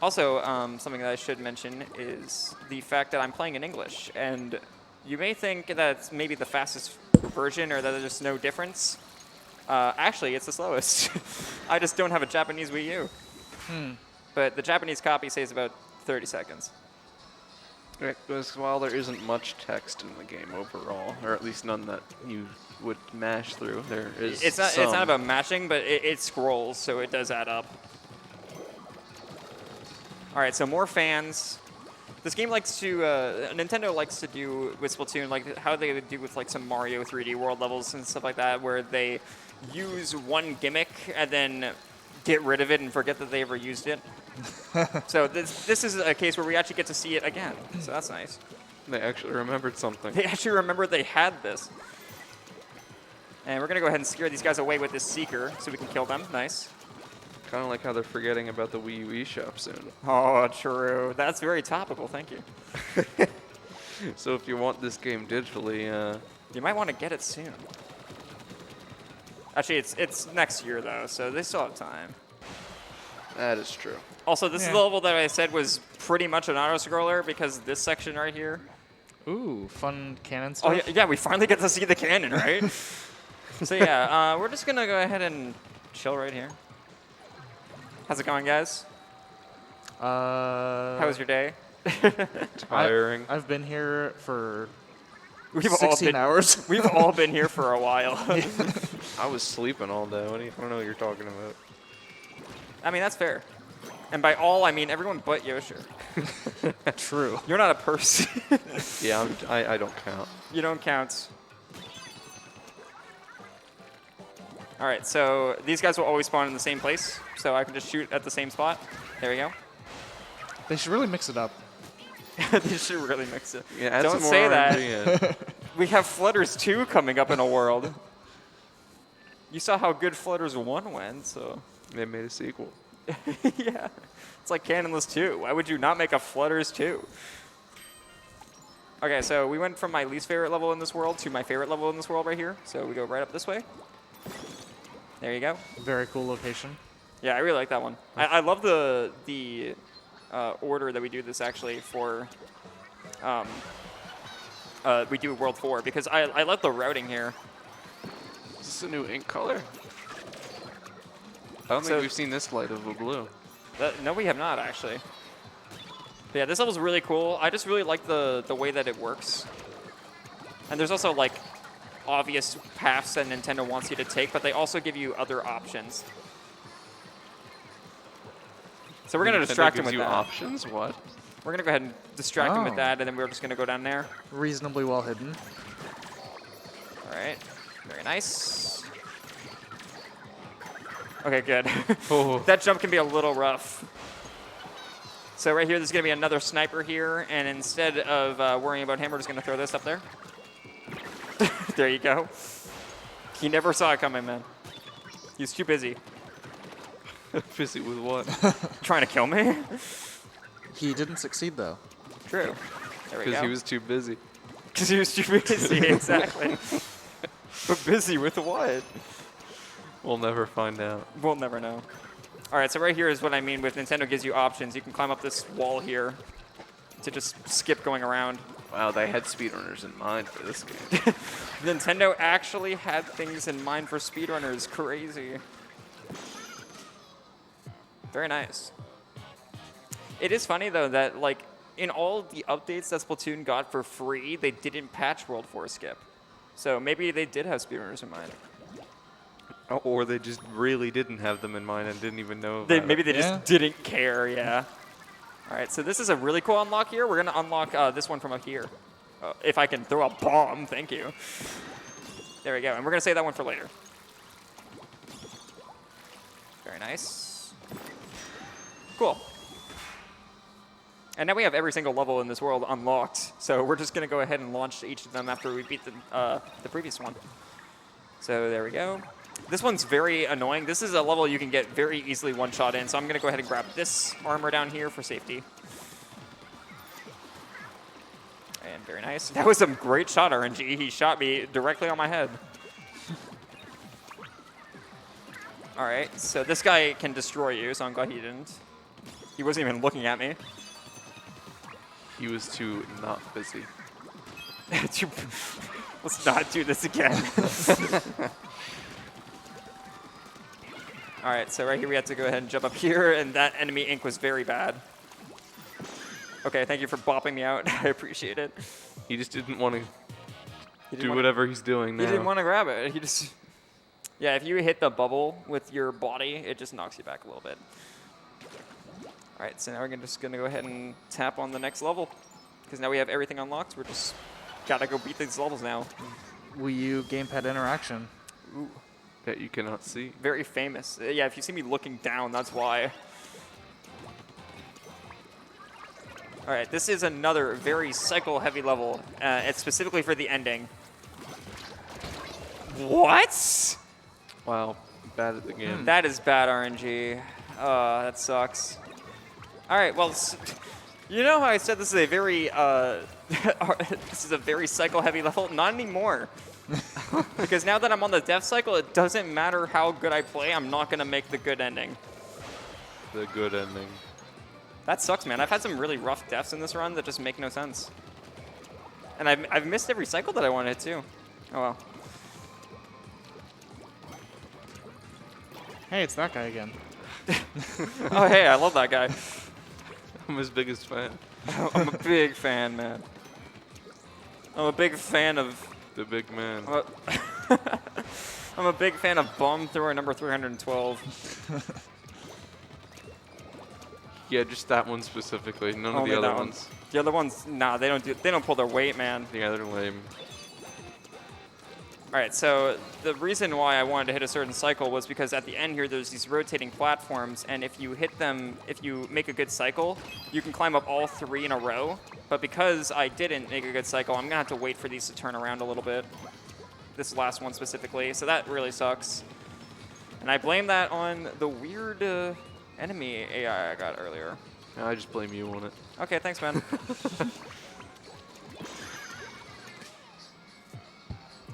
Speaker 3: Also, something that I should mention is the fact that I'm playing in English, and you may think that's maybe the fastest version or that there's just no difference. Actually, it's the slowest. I just don't have a Japanese Wii U. But the Japanese copy says about 30 seconds.
Speaker 2: Right, because while there isn't much text in the game overall, or at least none that you would mash through, there is
Speaker 3: It's not
Speaker 2: some.
Speaker 3: about mashing, but it scrolls, so it does add up. All right, so more fans. This game likes to, Nintendo likes to do with Splatoon, like how they would do with like some Mario 3D World levels and stuff like that, where they use one gimmick and then get rid of it and forget that they ever used it. So this is a case where we actually get to see it again, so that's nice.
Speaker 2: They actually remembered something.
Speaker 3: They actually remembered they had this. And we're going to go ahead and scare these guys away with this Seeker so we can kill them. Nice.
Speaker 2: Kind of like how they're forgetting about the Wii U eShop soon.
Speaker 3: Oh, true. That's very topical. Thank you.
Speaker 2: So if you want this game digitally,
Speaker 3: You might want to get it soon. Actually, it's next year, though, so they still have time.
Speaker 2: that is true.
Speaker 3: Also, this is the level that I said was pretty much an auto-scroller because this section right here,
Speaker 1: Ooh, fun cannon
Speaker 3: Oh,
Speaker 1: stuff.
Speaker 3: yeah, we finally get to see the cannon, right? So, yeah, we're just going to go ahead and chill right here. How's it going, guys? How was your day?
Speaker 2: Tiring.
Speaker 1: I've been here for
Speaker 3: We've
Speaker 1: 16 hours.
Speaker 3: We've all been here for a while.
Speaker 2: I was sleeping all day. I don't know what you're talking about.
Speaker 3: I mean, that's fair. And by all, I mean everyone but Yosher.
Speaker 1: True.
Speaker 3: You're not a person.
Speaker 2: Yeah, I don't count.
Speaker 3: You don't count. All right, so these guys will always spawn in the same place, so I can just shoot at the same spot. There we go.
Speaker 1: They should really mix it up.
Speaker 3: They should really mix it.
Speaker 2: Yeah, add
Speaker 3: Don't
Speaker 2: some more
Speaker 3: say
Speaker 2: RNG
Speaker 3: that. We have Flutters 2 coming up in a world. You saw how good Flutters 1 went, so.
Speaker 2: They made a sequel.
Speaker 3: Yeah. It's like Cannonless 2. Why would you not make a Flutters 2? Okay, so we went from my least favorite level in this world to my favorite level in this world right here. So we go right up this way. There you go.
Speaker 1: Very cool location.
Speaker 3: Yeah, I really like that one. I love the order that we do this actually for. We do World 4 because I like the routing here.
Speaker 2: Is this a new ink color? I don't think we've seen this light of a blue.
Speaker 3: No, we have not actually. But yeah, this level's really cool. I just really like the way that it works. And there's also like obvious paths that Nintendo wants you to take, but they also give you other options. So we're going to distract him with
Speaker 2: gives you
Speaker 3: that.
Speaker 2: options? What?
Speaker 3: We're going to go ahead and distract him with
Speaker 1: Oh.
Speaker 3: that, and then we're just going to go down there.
Speaker 1: Reasonably well hidden.
Speaker 3: All right. Very nice. Okay, good.
Speaker 2: Oh.
Speaker 3: That jump can be a little rough. So right here, there's going to be another sniper here, and instead of worrying about him, we're just going to throw this up there. There you go. He never saw it coming, man. He's too busy.
Speaker 2: Busy with what?
Speaker 3: Trying to kill me?
Speaker 1: He didn't succeed, though.
Speaker 3: True. There we go.
Speaker 2: Because he was too busy.
Speaker 3: Because he was too busy, exactly. But busy with what?
Speaker 2: We'll never find out.
Speaker 3: We'll never know. All right, so right here is what I mean with Nintendo gives you options. You can climb up this wall here to just skip going around.
Speaker 2: Wow, they had speedrunners in mind for this game.
Speaker 3: Nintendo actually had things in mind for speedrunners. Crazy. Very nice. It is funny, though, that like in all the updates that Splatoon got for free, they didn't patch World 4 Skip. So maybe they did have speedrunners in mind.
Speaker 2: Or they just really didn't have them in mind and didn't even know about
Speaker 3: Maybe
Speaker 2: it.
Speaker 3: they just didn't care, yeah. All right, so this is a really cool unlock here. We're going to unlock this one from up here. If I can throw a bomb, thank you. There we go, and we're going to save that one for later. Very nice. Cool. And now we have every single level in this world unlocked, so we're just going to go ahead and launch each of them after we beat the previous one. So there we go. This one's very annoying. This is a level you can get very easily one-shot in, so I'm going to go ahead and grab this armor down here for safety. And very nice. That was some great shot, RNG. He shot me directly on my head. All right, so this guy can destroy you, so I'm glad he didn't. He wasn't even looking at me.
Speaker 2: He was too not busy.
Speaker 3: Let's not do this again. All right, so right here we have to go ahead and jump up here, and that enemy ink was very bad. Okay, thank you for bopping me out. I appreciate it.
Speaker 2: He just didn't want to do whatever he's doing now.
Speaker 3: He didn't want to grab it. He just... Yeah, if you hit the bubble with your body, it just knocks you back a little bit. All right, so now we're just going to go ahead and tap on the next level. Because now we have everything unlocked. We're just got to go beat these levels now.
Speaker 1: Wii U gamepad interaction.
Speaker 3: Ooh.
Speaker 2: That you cannot see.
Speaker 3: Very famous. Yeah, if you see me looking down, that's why. All right, this is another very cycle-heavy level. It's specifically for the ending. What?
Speaker 2: Wow, bad at the game.
Speaker 3: That is bad RNG. That sucks. All right, well, you know how I said this is a very this is a very cycle-heavy level? Not anymore. Because now that I'm on the death cycle, it doesn't matter how good I play. I'm not going to make the good ending.
Speaker 2: The good ending.
Speaker 3: That sucks, man. I've had some really rough deaths in this run that just make no sense. And I've missed every cycle that I wanted to. Oh well.
Speaker 1: Hey, it's that guy again.
Speaker 3: Oh hey, I love that guy.
Speaker 2: I'm his biggest fan.
Speaker 3: I'm a big fan, man. I'm a big fan of.
Speaker 2: The big man.
Speaker 3: I'm a big fan of bomb thrower number 312.
Speaker 2: Yeah, just that one specifically. None of
Speaker 3: Only
Speaker 2: the other
Speaker 3: that one.
Speaker 2: ones.
Speaker 3: The other ones, nah, they don't pull their weight, man.
Speaker 2: Yeah, they're lame.
Speaker 3: All right, so the reason why I wanted to hit a certain cycle was because at the end here, there's these rotating platforms, and if you hit them, if you make a good cycle, you can climb up all 3 in a row. But because I didn't make a good cycle, I'm gonna have to wait for these to turn around a little bit. This last one specifically, so that really sucks. And I blame that on the weird enemy AI I got earlier.
Speaker 2: I just blame you on it.
Speaker 3: Okay, thanks, man.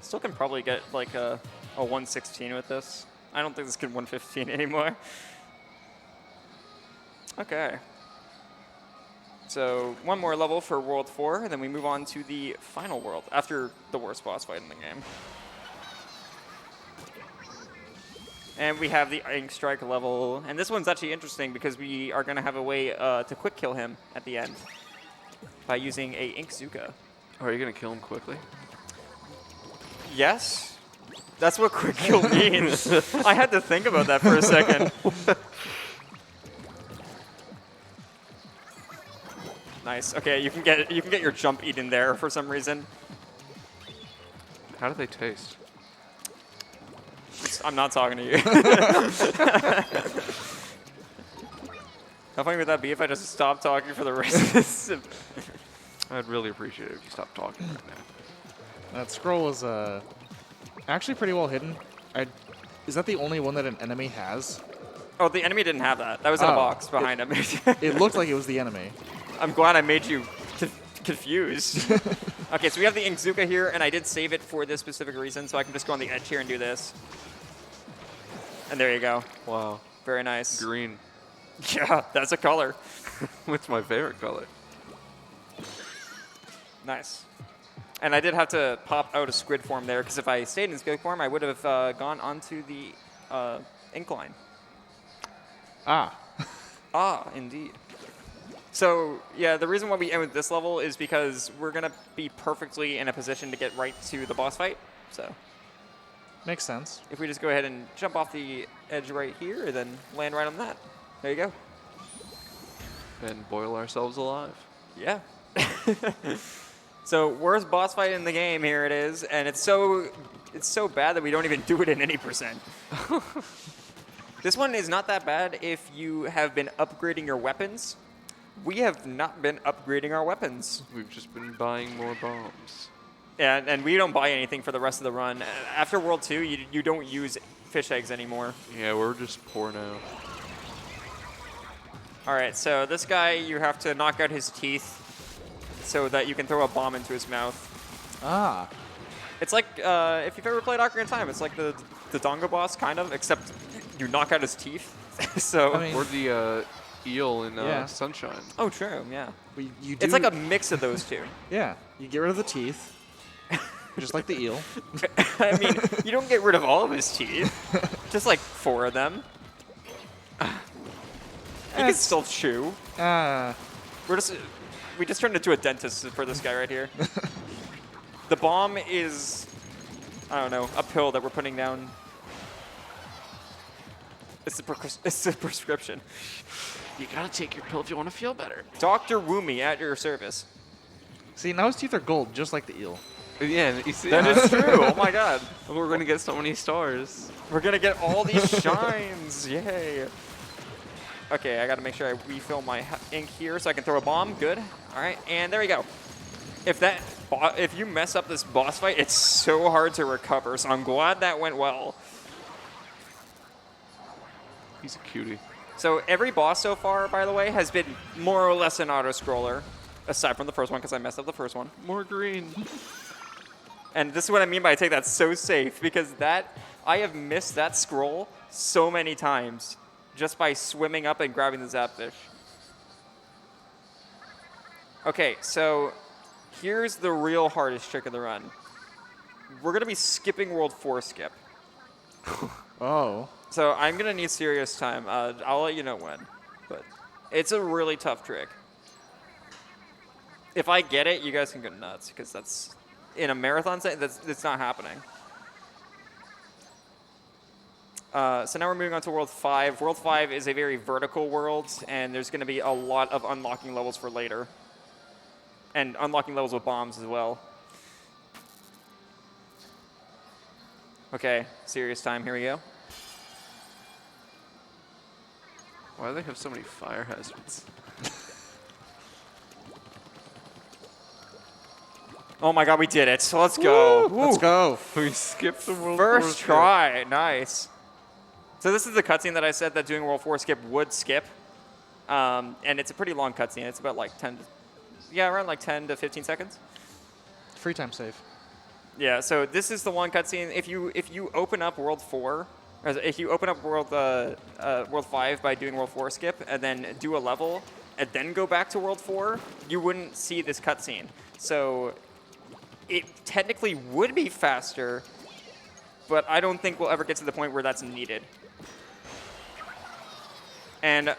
Speaker 3: Still can probably get like a 116 with this. I don't think this can 115 anymore. Okay. So one more level for World 4, and then we move on to the final world after the worst boss fight in the game. And we have the Ink Strike level, and this one's actually interesting because we are going to have a way to quick kill him at the end by using a Ink Zuka.
Speaker 2: Oh, are you going to kill him quickly?
Speaker 3: Yes. That's what quick kill means. I had to think about that for a second. Nice. Okay, you can get your jump eaten there for some reason.
Speaker 2: How do they taste?
Speaker 3: I'm not talking to you. How funny would that be if I just stopped talking for the rest of this?
Speaker 2: I'd really appreciate it if you stopped talking right now.
Speaker 1: That scroll is actually pretty well hidden. Is that the only one that an enemy has?
Speaker 3: Oh, the enemy didn't have that. That was in a box behind him.
Speaker 1: It looked like it was the enemy.
Speaker 3: I'm glad I made you confused. Okay, so we have the Inkzuka here, and I did save it for this specific reason, so I can just go on the edge here and do this. And there you go.
Speaker 2: Wow.
Speaker 3: Very nice.
Speaker 2: Green.
Speaker 3: Yeah, that's a color.
Speaker 2: It's my favorite color.
Speaker 3: Nice. And I did have to pop out a squid form there, because if I stayed in squid form, I would have gone onto the incline.
Speaker 1: Ah.
Speaker 3: Ah, indeed. So, yeah, the reason why we end with this level is because we're going to be perfectly in a position to get right to the boss fight. So,
Speaker 1: Makes sense.
Speaker 3: if we just go ahead and jump off the edge right here, then land right on that. There you go.
Speaker 2: And boil ourselves alive.
Speaker 3: Yeah. So, worst boss fight in the game, here it is. And it's so bad that we don't even do it in any percent. This one is not that bad if you have been upgrading your weapons. We have not been upgrading our weapons.
Speaker 2: We've just been buying more bombs.
Speaker 3: Yeah, and we don't buy anything for the rest of the run. After World 2, you don't use fish eggs anymore.
Speaker 2: Yeah, we're just poor now.
Speaker 3: All right, so this guy, you have to knock out his teeth so that you can throw a bomb into his mouth.
Speaker 1: Ah.
Speaker 3: It's like, if you've ever played Ocarina of Time, it's like the Dongo boss, kind of, except you knock out his teeth. So,
Speaker 1: I mean-
Speaker 2: Or the eel in
Speaker 1: Yeah.
Speaker 2: Sunshine.
Speaker 3: oh, true, yeah.
Speaker 1: You do,
Speaker 3: It's like a mix of those two.
Speaker 1: Yeah. You get rid of the teeth, just like the eel.
Speaker 3: I mean, you don't get rid of all of his teeth, just like 4 of them. You can still chew. We just turned into a dentist for this guy right here. The bomb is, I don't know, a pill that we're putting down. It's the prescription.
Speaker 2: You gotta take your pill if you want to feel better.
Speaker 3: Dr. Woomy at your service.
Speaker 1: See, now his teeth are gold, just like the eel.
Speaker 2: Yeah, you see,
Speaker 3: That is true. Oh my god.
Speaker 2: we're gonna get so many stars.
Speaker 3: We're gonna get all these shines. Yay. Okay, I gotta make sure I refill my ink here so I can throw a bomb. Good. All right, and there you go. If you mess up this boss fight, it's so hard to recover. So I'm glad that went well.
Speaker 2: He's a cutie.
Speaker 3: So every boss so far, by the way, has been more or less an auto-scroller, aside from the first one because I messed up the first one.
Speaker 2: More green.
Speaker 3: And this is what I mean by I take that so safe, because I have missed that scroll so many times just by swimming up and grabbing the zapfish. Okay, so Here's the real hardest trick of the run. We're going to be skipping World 4 skip.
Speaker 1: Oh.
Speaker 3: So I'm going to need serious time. I'll let you know when. But it's a really tough trick. If I get it, you guys can go nuts, because that's, in a marathon setting, that's not happening. So now we're moving on to World 5. World 5 is a very vertical world, and there's going to be a lot of unlocking levels for later. And unlocking levels with bombs as well. Okay, serious time. Here we go.
Speaker 2: Why do they have so many fire hazards?
Speaker 3: Oh my god, we did it. So let's go.
Speaker 1: Woo, let's go.
Speaker 2: We skipped the World
Speaker 3: First
Speaker 2: 4
Speaker 3: try. Nice. So this is the cutscene that I said that doing World 4 skip would skip. And it's a pretty long cutscene. It's about like around like 10 to 15 seconds.
Speaker 1: Free time save.
Speaker 3: Yeah, so this is the one cutscene. If you open up World 4, or if you open up World 5 by doing World 4 skip and then do a level and then go back to World 4, you wouldn't see this cutscene. So it technically would be faster, but I don't think we'll ever get to the point where that's needed. And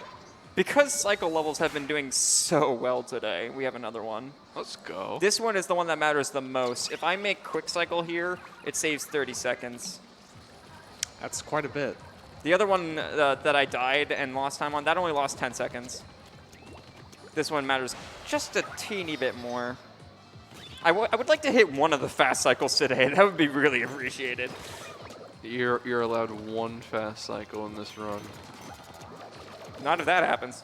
Speaker 3: because cycle levels have been doing so well today, we have another one.
Speaker 2: Let's go.
Speaker 3: This one is the one that matters the most. If I make quick cycle here, it saves 30 seconds.
Speaker 1: That's quite a bit.
Speaker 3: The other one that I died and lost time on, that only lost 10 seconds. This one matters just a teeny bit more. I would like to hit one of the fast cycles today. That would be really appreciated.
Speaker 2: You're allowed one fast cycle in this run.
Speaker 3: Not if that happens.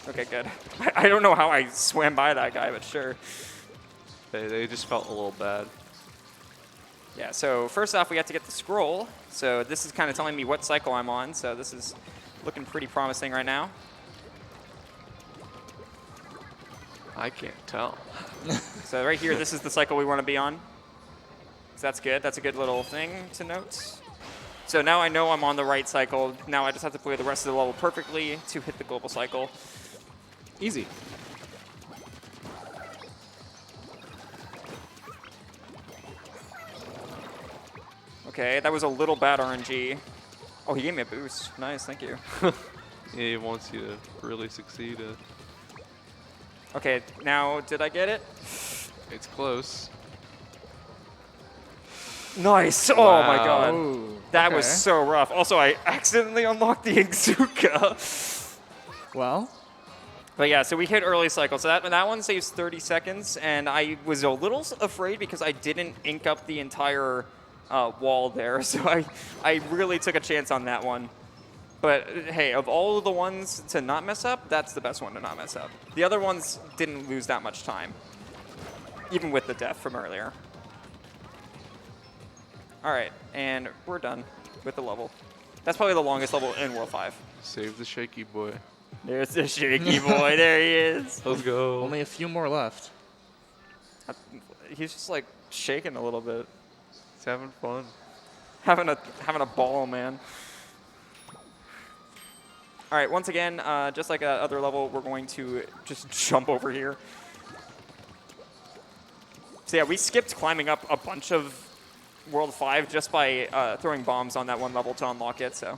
Speaker 3: Okay, good. I don't know how I swam by that guy, but sure.
Speaker 2: They just felt a little bad.
Speaker 3: Yeah, so first off, we have to get the scroll. So this is kind of telling me what cycle I'm on. So this is looking pretty promising right now.
Speaker 2: I can't tell.
Speaker 3: So right here, this is the cycle we want to be on. So that's good. That's a good little thing to note. So now I know I'm on the right cycle. Now I just have to play the rest of the level perfectly to hit the global cycle.
Speaker 1: Easy.
Speaker 3: Okay, that was a little bad RNG. Oh, he gave me a boost. Nice, thank you.
Speaker 2: Yeah, he wants you to really succeed.
Speaker 3: Okay, now did I get it?
Speaker 2: It's close.
Speaker 3: Nice. Oh my
Speaker 2: Wow.
Speaker 3: god.
Speaker 1: Ooh,
Speaker 3: That
Speaker 1: okay.
Speaker 3: was so rough. Also, I accidentally unlocked the Exuka.
Speaker 1: Well,
Speaker 3: But yeah, so we hit early cycle. So that one saves 30 seconds, and I was a little afraid because I didn't ink up the entire wall there. So I really took a chance on that one. But hey, of all of the ones to not mess up, that's the best one to not mess up. The other ones didn't lose that much time, even with the death from earlier. All right, and we're done with the level. That's probably the longest level in World 5.
Speaker 2: Save the shaky boy.
Speaker 3: There's the shaky boy. There he is.
Speaker 2: Let's go.
Speaker 1: only a few more left.
Speaker 3: He's just like shaking a little bit,
Speaker 2: He's having fun.
Speaker 3: having a ball, man. All right, once again, just like other level, we're going to just jump over here. So yeah, we skipped climbing up a bunch of World 5 just by throwing bombs on that one level to unlock it. So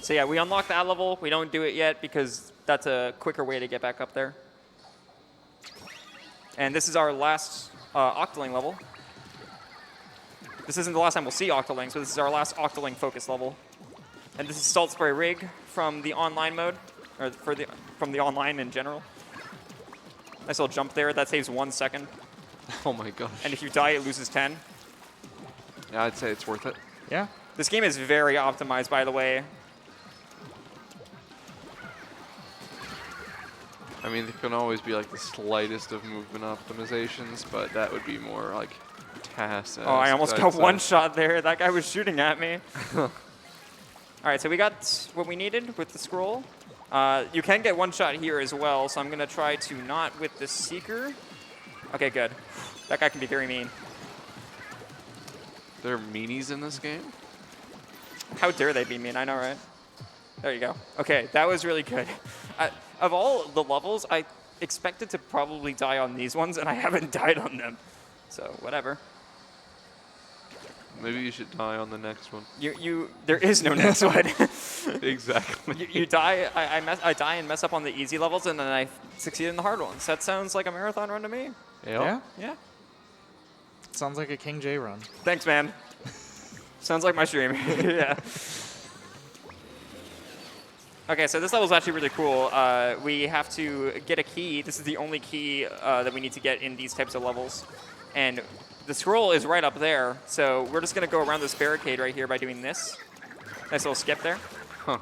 Speaker 3: yeah, we unlocked that level. We don't do it yet because that's a quicker way to get back up there. And this is our last Octoling level. This isn't the last time we'll see Octolings, but this is our last Octoling focus level. And this is Salt Spray Rig from the online mode, or from the online in general. Nice little jump there. That saves 1 second.
Speaker 2: Oh my gosh.
Speaker 3: And if you die, it loses 10.
Speaker 2: Yeah, I'd say it's worth it.
Speaker 1: Yeah.
Speaker 3: This game is very optimized, by the way.
Speaker 2: I mean, there can always be like the slightest of movement optimizations, but that would be more like TAS.
Speaker 3: Oh, I almost got one shot there. That guy was shooting at me. All right, so we got what we needed with the scroll. You can get one shot here as well, so I'm going to try to not with the Seeker. Okay, good. That guy can be very mean.
Speaker 2: There are meanies in this game?
Speaker 3: How dare they be mean? I know, right? There you go. Okay, that was really good. Of all the levels, I expected to probably die on these ones, and I haven't died on them. So, whatever.
Speaker 2: Maybe you should die on the next one.
Speaker 3: There is no next one.
Speaker 2: Exactly.
Speaker 3: You die, I die and mess up on the easy levels, and then I succeed in the hard ones. That sounds like a marathon run to me.
Speaker 1: Yeah?
Speaker 3: Yeah.
Speaker 1: Sounds like a KingJ run.
Speaker 3: Thanks, man. Sounds like my stream. Yeah. Okay, so this level is actually really cool. We have to get a key. This is the only key that we need to get in these types of levels. And the scroll is right up there, so we're just going to go around this barricade right here by doing this. Nice little skip there.
Speaker 2: Huh.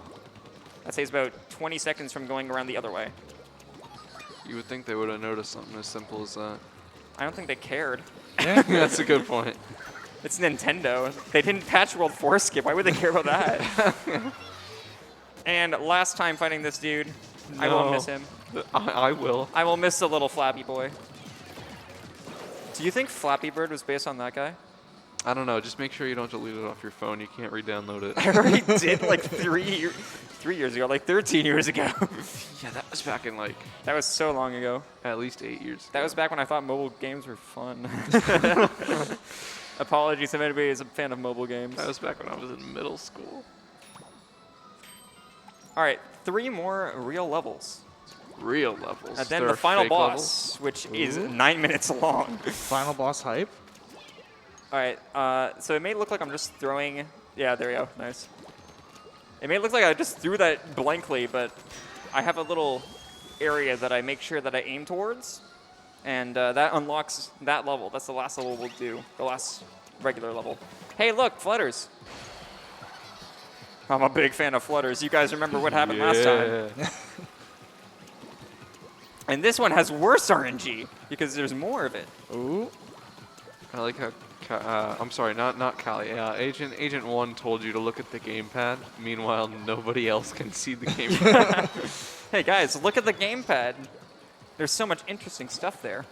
Speaker 3: That saves about 20 seconds from going around the other way.
Speaker 2: You would think they would have noticed something as simple as that.
Speaker 3: I don't think they cared.
Speaker 1: Yeah.
Speaker 2: That's a good point.
Speaker 3: It's Nintendo. They didn't patch World 4 skip. Why would they care about that? And last time fighting this dude, I will miss him.
Speaker 2: I will.
Speaker 3: I will miss the little Flappy Boy. Do you think Flappy Bird was based on that guy?
Speaker 2: I don't know. Just make sure you don't delete it off your phone. You can't re-download it.
Speaker 3: I already did like 3 years ago, like 13 years ago.
Speaker 2: Yeah, that was back in like
Speaker 3: That was so long ago.
Speaker 2: at least 8 years ago.
Speaker 3: That was back when I thought mobile games were fun. Apologies if anybody is a fan of mobile games.
Speaker 2: That was back when I was in middle school.
Speaker 3: All right, 3 more real levels.
Speaker 2: Real levels.
Speaker 3: And then
Speaker 2: There
Speaker 3: the
Speaker 2: are
Speaker 3: final
Speaker 2: fake
Speaker 3: boss, which is 9 minutes long.
Speaker 1: Final boss hype.
Speaker 3: All right, so it may look like I'm just throwing. Yeah, there we go. Nice. It may look like I just threw that blankly, but I have a little area that I make sure that I aim towards, and that unlocks that level. That's the last level we'll do, the last regular level. Hey, look, flutters. I'm a big fan of flutters. You guys remember what happened last time? And this one has worse RNG because there's more of it.
Speaker 1: Ooh.
Speaker 2: I like how. I'm sorry, not Callie. Agent 1 told you to look at the gamepad. Meanwhile, nobody else can see the gamepad.
Speaker 3: Hey guys, look at the gamepad. There's so much interesting stuff there.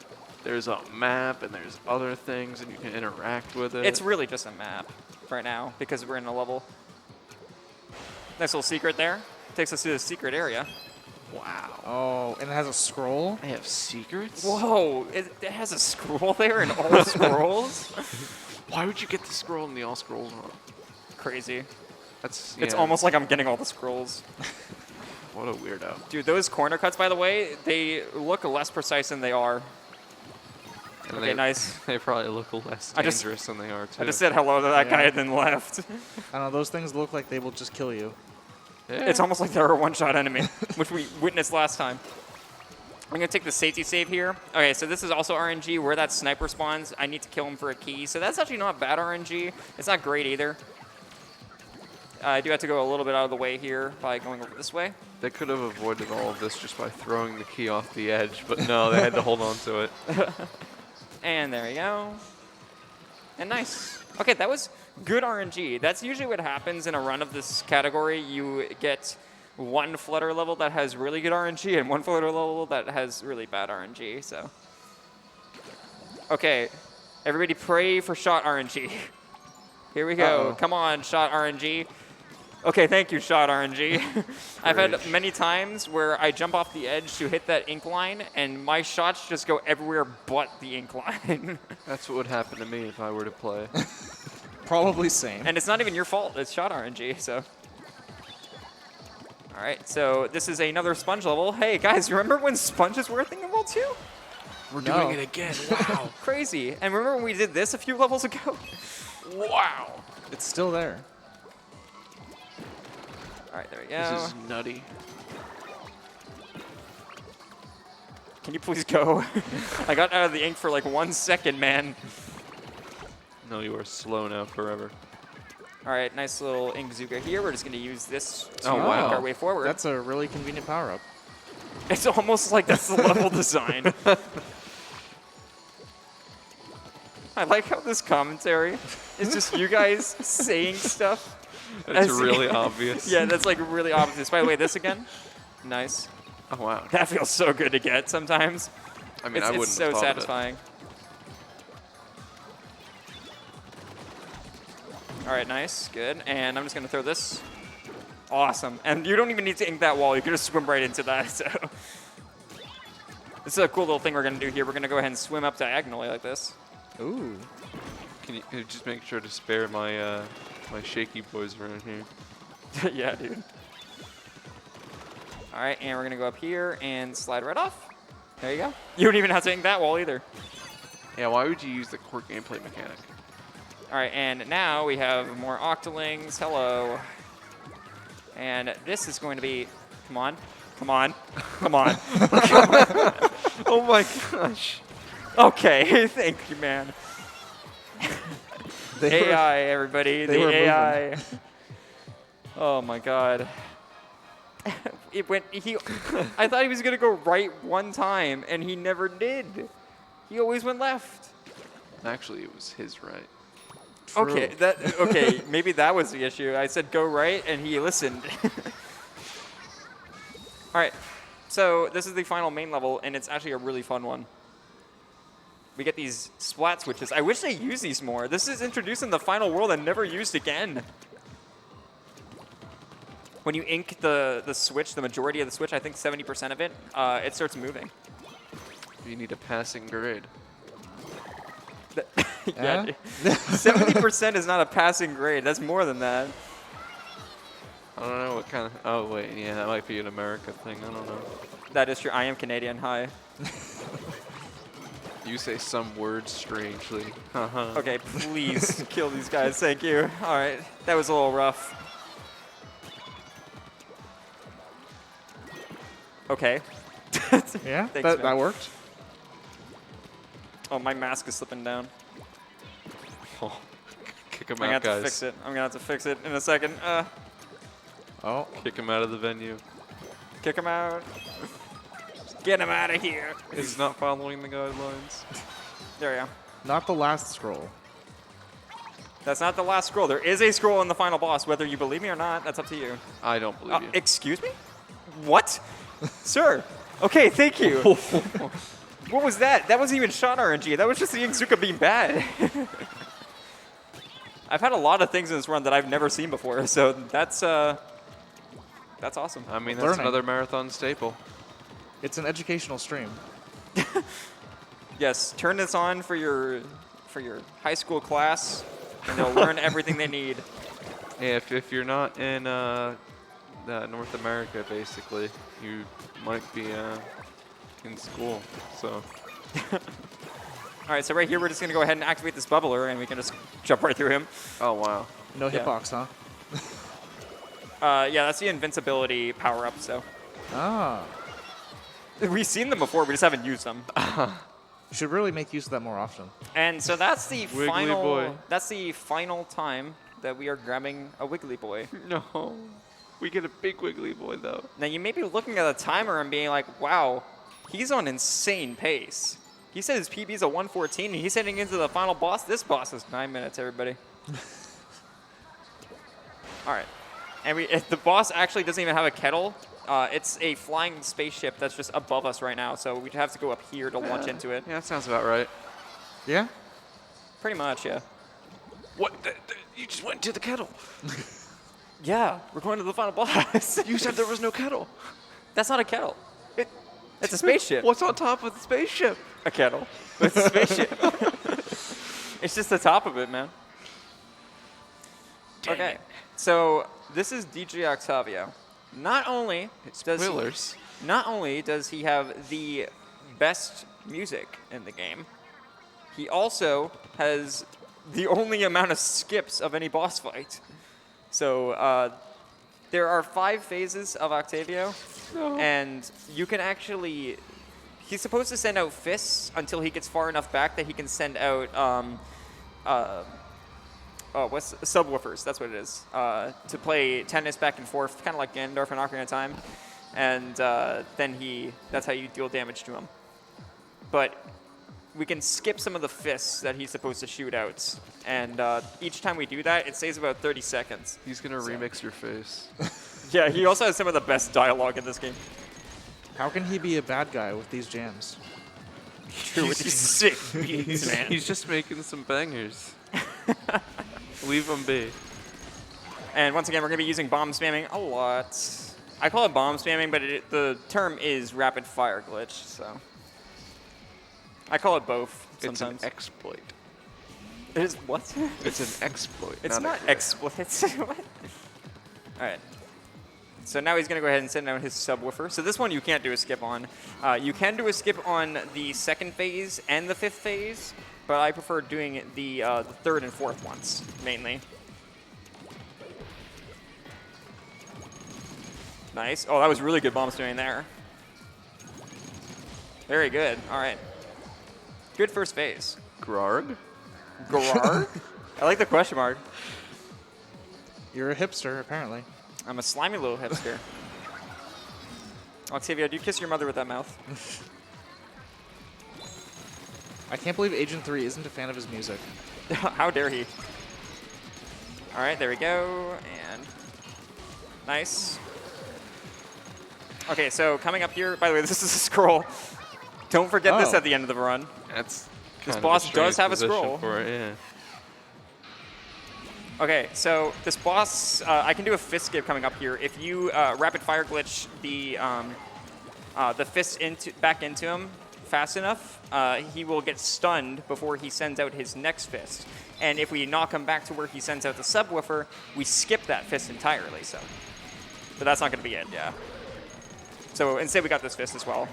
Speaker 2: There's a map and there's other things and you can interact with it.
Speaker 3: It's really just a map right now because we're in a level. Nice little secret there. Takes us to the secret area.
Speaker 2: Wow.
Speaker 1: Oh, and it has a scroll.
Speaker 2: They have secrets?
Speaker 3: Whoa, it has a scroll there in all scrolls?
Speaker 2: Why would you get the scroll in the all scrolls one?
Speaker 3: Crazy.
Speaker 2: It's
Speaker 3: It's almost like I'm getting all the scrolls.
Speaker 2: What a weirdo.
Speaker 3: Dude, those corner cuts, by the way, they look less precise than they are.
Speaker 2: And
Speaker 3: Okay, nice.
Speaker 2: They probably look less dangerous than they are, too.
Speaker 3: I just said hello to that guy and then left.
Speaker 1: I don't know, those things look like they will just kill you.
Speaker 2: Yeah.
Speaker 3: It's almost like they're a one-shot enemy, which we witnessed last time. I'm going to take the safety save here. Okay, so this is also RNG. Where that sniper spawns, I need to kill him for a key. So that's actually not bad RNG. It's not great either. I do have to go a little bit out of the way here by going over this way.
Speaker 2: They could have avoided all of this just by throwing the key off the edge, but no, they had to hold on to it.
Speaker 3: And there we go. And nice. Okay, that was good RNG. That's usually what happens in a run of this category. You get one flutter level that has really good RNG and one flutter level that has really bad RNG. So, okay, everybody pray for shot RNG. Here we go. Come on, shot RNG. Okay, thank you, shot RNG. I've had many times where I jump off the edge to hit that ink line, and my shots just go everywhere but the ink line.
Speaker 2: That's what would happen to me if I were to play.
Speaker 1: Probably same.
Speaker 3: And it's not even your fault. It's shot RNG, so. All right, so this is another sponge level. Hey, guys, remember when sponges were a thing in World 2?
Speaker 2: We're doing it again. Wow.
Speaker 3: Crazy. And remember when we did this a few levels ago? Wow.
Speaker 1: It's still there.
Speaker 3: All right, there we go.
Speaker 2: This is nutty.
Speaker 3: Can you please go? I got out of the ink for like 1 second, man.
Speaker 2: No, you are slow now forever.
Speaker 3: All right, nice little Inkzuka here. We're just going to use this to
Speaker 2: Oh, wow.
Speaker 3: make our way forward.
Speaker 1: That's a really convenient power-up.
Speaker 3: It's almost like that's the level design. I like how this commentary is just you guys saying stuff.
Speaker 2: It's really obvious.
Speaker 3: Yeah, that's like really obvious. By the way, this again. Nice.
Speaker 2: Oh, wow.
Speaker 3: That feels so good to get sometimes.
Speaker 2: I mean, I wouldn't
Speaker 3: it's so
Speaker 2: have thought
Speaker 3: satisfying. All right, nice, good. And I'm just gonna throw this. Awesome. And you don't even need to ink that wall. You can just swim right into that. So This is a cool little thing we're going to do here. We're going to go ahead and swim up diagonally like this.
Speaker 1: Ooh.
Speaker 2: Can you just make sure to spare my my shaky boys around here?
Speaker 3: Yeah, dude. All right, and we're going to go up here and slide right off. There you go. You don't even have to ink that wall either.
Speaker 2: Yeah, why would you use the core gameplay mechanic?
Speaker 3: All right, and now we have more Octolings. Hello. And this is going to be, come on, come on, come on.
Speaker 2: Oh my gosh.
Speaker 3: Okay, thank you, man.
Speaker 1: They
Speaker 3: AI, everybody,
Speaker 1: they
Speaker 3: the
Speaker 1: were
Speaker 3: AI. Oh my God. It went. I thought he was gonna go right one time, and he never did. He always went left.
Speaker 2: Actually, it was his right.
Speaker 1: True.
Speaker 3: Okay, maybe that was the issue. I said go right, and he listened. All right, so this is the final main level, and it's actually a really fun one. We get these splat switches. I wish they used these more. This is introduced in the final world and never used again. When you ink the switch, the majority of the switch, I think 70% of it, it starts moving.
Speaker 2: You need a passing grade.
Speaker 3: Yeah, 70% is not a passing grade. That's more than that.
Speaker 2: I don't know what kind of. Oh wait, yeah, that might be an America thing. I don't know.
Speaker 3: That is true. I am Canadian. Hi.
Speaker 2: You say some words strangely.
Speaker 3: Okay, please kill these guys. Thank you. All right, that was a little rough. Okay.
Speaker 1: Yeah,
Speaker 3: Thanks,
Speaker 1: that
Speaker 3: man.
Speaker 1: worked.
Speaker 3: Oh, my mask is slipping down.
Speaker 2: Oh, kick him
Speaker 3: I'm gonna
Speaker 2: out,
Speaker 3: have to
Speaker 2: guys.
Speaker 3: fix it. I'm gonna have to fix it in a second.
Speaker 1: Oh,
Speaker 2: Kick him out of the venue.
Speaker 3: Kick him out. Get him out of here.
Speaker 2: He's not following the guidelines.
Speaker 3: There we go.
Speaker 1: not the last scroll.
Speaker 3: That's not the last scroll. There is a scroll in the final boss. Whether you believe me or not, that's up to you.
Speaker 2: I don't believe you.
Speaker 3: Excuse me? What? Sir. Okay, thank you. What was that? That wasn't even shot RNG. That was just the Inkzuka being bad. I've had a lot of things in this run that I've never seen before, so that's awesome.
Speaker 2: I mean, that's
Speaker 1: Learning.
Speaker 2: another marathon staple.
Speaker 1: It's an educational stream.
Speaker 3: Yes, turn this on for your high school class, and they'll learn everything they need.
Speaker 2: Yeah, if you're not in North America, basically, you might be in school. So.
Speaker 3: All right, so right here we're just gonna go ahead and activate this bubbler, and we can just jump right through him.
Speaker 2: Oh wow.
Speaker 1: No
Speaker 3: Yeah.
Speaker 1: hitbox, huh?
Speaker 3: Yeah, that's the invincibility power-up. So
Speaker 1: Ah.
Speaker 3: we've seen them before, we just haven't used them.
Speaker 1: You should really make use of that more often.
Speaker 3: And so that's the
Speaker 2: Wiggly
Speaker 3: final.
Speaker 2: boy.
Speaker 3: That's the final time that we are grabbing a Wiggly Boy.
Speaker 2: No. We get a big wiggly boy though.
Speaker 3: Now you may be looking at the timer and being like, "Wow, he's on insane pace." He said his PB is a 114, and he's heading into the final boss. This boss is 9 minutes, everybody. All right, and the boss actually doesn't even have a kettle. It's a flying spaceship that's just above us right now, so we'd have to go up here to launch into it.
Speaker 2: Yeah, that sounds about right.
Speaker 1: Yeah?
Speaker 3: Pretty much, yeah.
Speaker 2: What? You just went to the kettle.
Speaker 3: Yeah, we're going to the final boss.
Speaker 2: You said there was no kettle.
Speaker 3: That's not a kettle. It's a spaceship.
Speaker 2: What's on top of the spaceship?
Speaker 3: A kettle. It's a spaceship. It's just the top of it, man. Okay, so this is DJ Octavio. Not only does he have the best music in the game, he also has the only amount of skips of any boss fight. So there are 5 phases of Octavio, and you can actually. He's supposed to send out fists until he gets far enough back that he can send out what's subwoofers? That's what it is. To play tennis back and forth, kind of like Ganondorf and Ocarina of Time, and then that's how you deal damage to him. But we can skip some of the fists that he's supposed to shoot out, and each time we do that, it saves about 30 seconds.
Speaker 2: He's gonna remix your face.
Speaker 3: Yeah, he also has some of the best dialogue in this game.
Speaker 1: How can he be a bad guy with these jams?
Speaker 3: True, with these sick beats, man.
Speaker 2: He's just making some bangers. Leave him be.
Speaker 3: And once again, we're going to be using bomb spamming a lot. I call it bomb spamming, but the term is rapid fire glitch, so. I call it both
Speaker 2: It's
Speaker 3: sometimes.
Speaker 2: an exploit.
Speaker 3: It is what?
Speaker 2: It's an exploit.
Speaker 3: It's not exploits. What? All right. So now he's going to go ahead and send down his subwoofer. So this one you can't do a skip on. You can do a skip on the second phase and the fifth phase, but I prefer doing the third and fourth ones, mainly. Nice. Oh, that was really good bomb doing there. Very good. All right. Good first phase.
Speaker 2: Grarg?
Speaker 3: Garard? I like the question mark.
Speaker 1: You're a hipster, apparently.
Speaker 3: I'm a slimy little hipster. Octavio, do you kiss your mother with that mouth?
Speaker 1: I can't believe Agent 3 isn't a fan of his music.
Speaker 3: How dare he? All right, there we go. And nice. Okay, so coming up here, by the way, this is a scroll. Don't forget this
Speaker 1: Oh.
Speaker 3: at the end of the run.
Speaker 2: That's
Speaker 3: This
Speaker 2: kind of
Speaker 3: boss
Speaker 2: a strange
Speaker 3: does have a
Speaker 2: position
Speaker 3: scroll.
Speaker 2: For it, yeah.
Speaker 3: Okay, so this boss, I can do a fist skip coming up here. If you rapid fire glitch the fist back into him fast enough, he will get stunned before he sends out his next fist. And if we knock him back to where he sends out the subwoofer, we skip that fist entirely. But that's not going to be it, yeah. So instead we got this fist as well.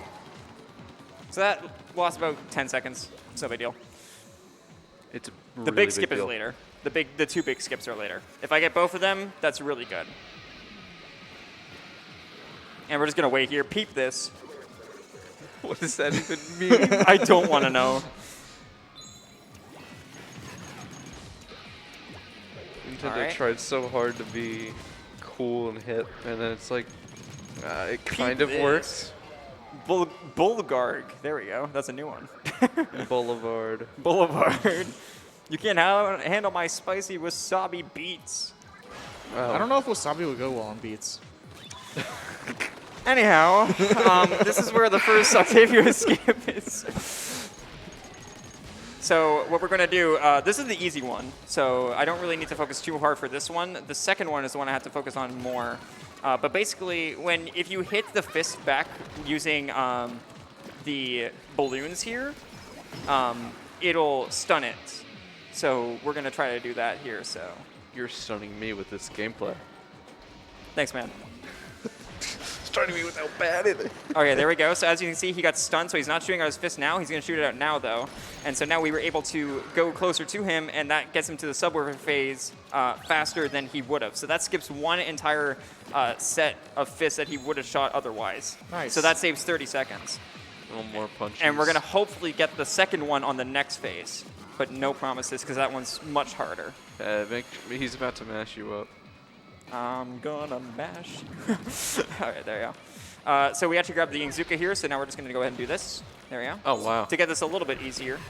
Speaker 3: So that lost about 10 seconds. It's no big deal.
Speaker 2: It's a
Speaker 3: The
Speaker 2: really
Speaker 3: big skip is
Speaker 2: deal.
Speaker 3: later. The two big skips are later. If I get both of them, that's really good. And we're just gonna wait here. Peep this.
Speaker 2: What does that even mean?
Speaker 3: I don't want to know.
Speaker 2: Nintendo
Speaker 3: Alright.
Speaker 2: tried so hard to be cool and hip, and then it's like, it
Speaker 3: Peep
Speaker 2: kind of
Speaker 3: this.
Speaker 2: works.
Speaker 3: Bulgarg. There we go. That's a new one.
Speaker 2: Boulevard.
Speaker 3: Boulevard. You can't handle my spicy wasabi beats.
Speaker 2: Wow.
Speaker 1: I don't know if wasabi would go well on beats.
Speaker 3: Anyhow, this is where the first Octavio escape is. So what we're going to do, this is the easy one, so I don't really need to focus too hard for this one. The second one is the one I have to focus on more. But basically, if you hit the fist back using the balloons here, it'll stun it. So we're going to try to do that here, so.
Speaker 2: You're stunning me with this gameplay.
Speaker 3: Thanks, man.
Speaker 2: Stunning me with how bad it is.
Speaker 3: Okay, there we go. So as you can see, he got stunned, so he's not shooting out his fist now. He's going to shoot it out now, though. And so now we were able to go closer to him, and that gets him to the subwoofer phase faster than he would have. So that skips one entire set of fists that he would have shot otherwise.
Speaker 1: Nice.
Speaker 3: So that saves 30 seconds.
Speaker 2: A little more punches.
Speaker 3: And we're going to hopefully get the second one on the next phase. But no promises, because that one's much harder.
Speaker 2: He's about to mash you up.
Speaker 3: I'm gonna mash. All right, there you go. So we actually grabbed the Ingzuka here, so now we're just gonna go ahead and do this. There we go.
Speaker 2: Oh, wow.
Speaker 3: To get this a little bit easier.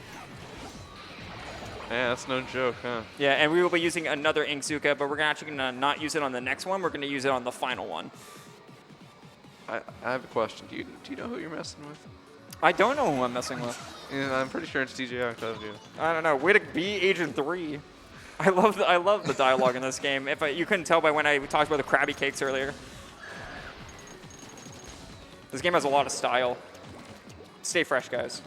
Speaker 2: Yeah, that's no joke, huh?
Speaker 3: Yeah, and we will be using another Ingzuka, but we're actually gonna not use it on the next one. We're gonna use it on the final one.
Speaker 2: I have a question. Do you know who you're messing with?
Speaker 3: I don't know who I'm messing with.
Speaker 2: Yeah, I'm pretty sure it's DJ Octavio.
Speaker 3: I don't know. Way to be Agent 3. I love the dialogue in this game. You couldn't tell by when I talked about the Krabby Cakes earlier. This game has a lot of style. Stay fresh, guys.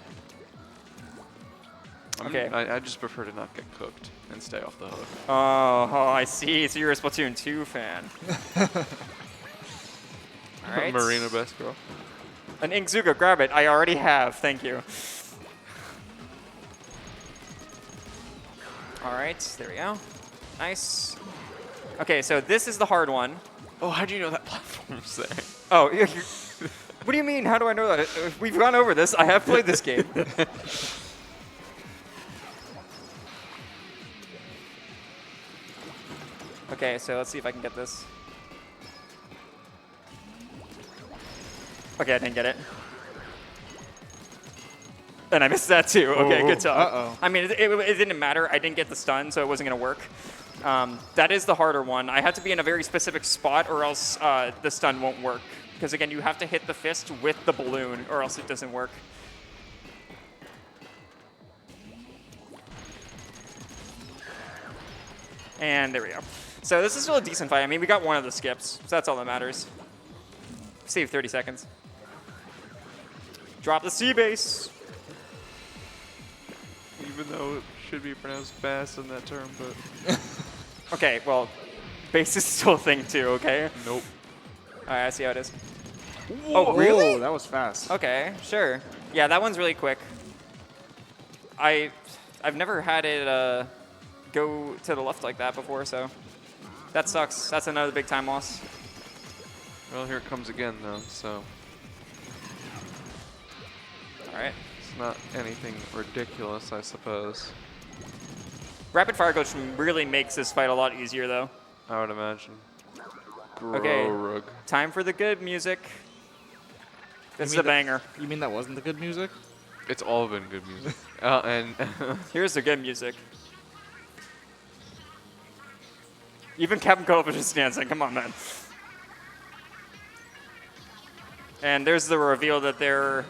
Speaker 3: Okay.
Speaker 2: I just prefer to not get cooked and stay off the hook.
Speaker 3: Oh, I see. So you're a Splatoon 2 fan. All right.
Speaker 2: Marina best girl.
Speaker 3: An Ingzuka, grab it. I already have. Thank you. All right, there we go. Nice. Okay, so this is the hard one.
Speaker 2: Oh, how do you know that platform's there?
Speaker 3: Oh, what do you mean? How do I know that? We've gone over this. I have played this game. Okay, so let's see if I can get this. Okay, I didn't get it. And I missed that too. Okay, good talk.
Speaker 1: Uh-oh.
Speaker 3: I mean, it didn't matter. I didn't get the stun, so it wasn't going to work. That is the harder one. I had to be in a very specific spot or else the stun won't work. Because again, you have to hit the fist with the balloon or else it doesn't work. And there we go. So this is still a decent fight. I mean, we got one of the skips, so that's all that matters. Save 30 seconds. Drop the C base.
Speaker 2: even though it should be pronounced bass in that term, but
Speaker 3: Okay, well, bass is still a thing too, okay?
Speaker 2: nope.
Speaker 3: All right, I see how it is. Oh, really?
Speaker 1: Whoa, that was fast.
Speaker 3: Okay, sure. Yeah, that one's really quick. I've never had it go to the left like that before, so that sucks. That's another big time loss.
Speaker 2: Well, here it comes again, though, so
Speaker 3: All right.
Speaker 2: it's not anything ridiculous, I suppose.
Speaker 3: Rapid fire glitch really makes this fight a lot easier, though.
Speaker 2: I would imagine.
Speaker 3: Okay.
Speaker 2: Grog.
Speaker 3: Time for the good music. This is
Speaker 1: mean
Speaker 3: a banger.
Speaker 1: You mean that wasn't the good music?
Speaker 2: It's all been good music. And
Speaker 3: Here's the good music. Even Captain Cuttlefish is dancing. Come on, man. And there's the reveal that they're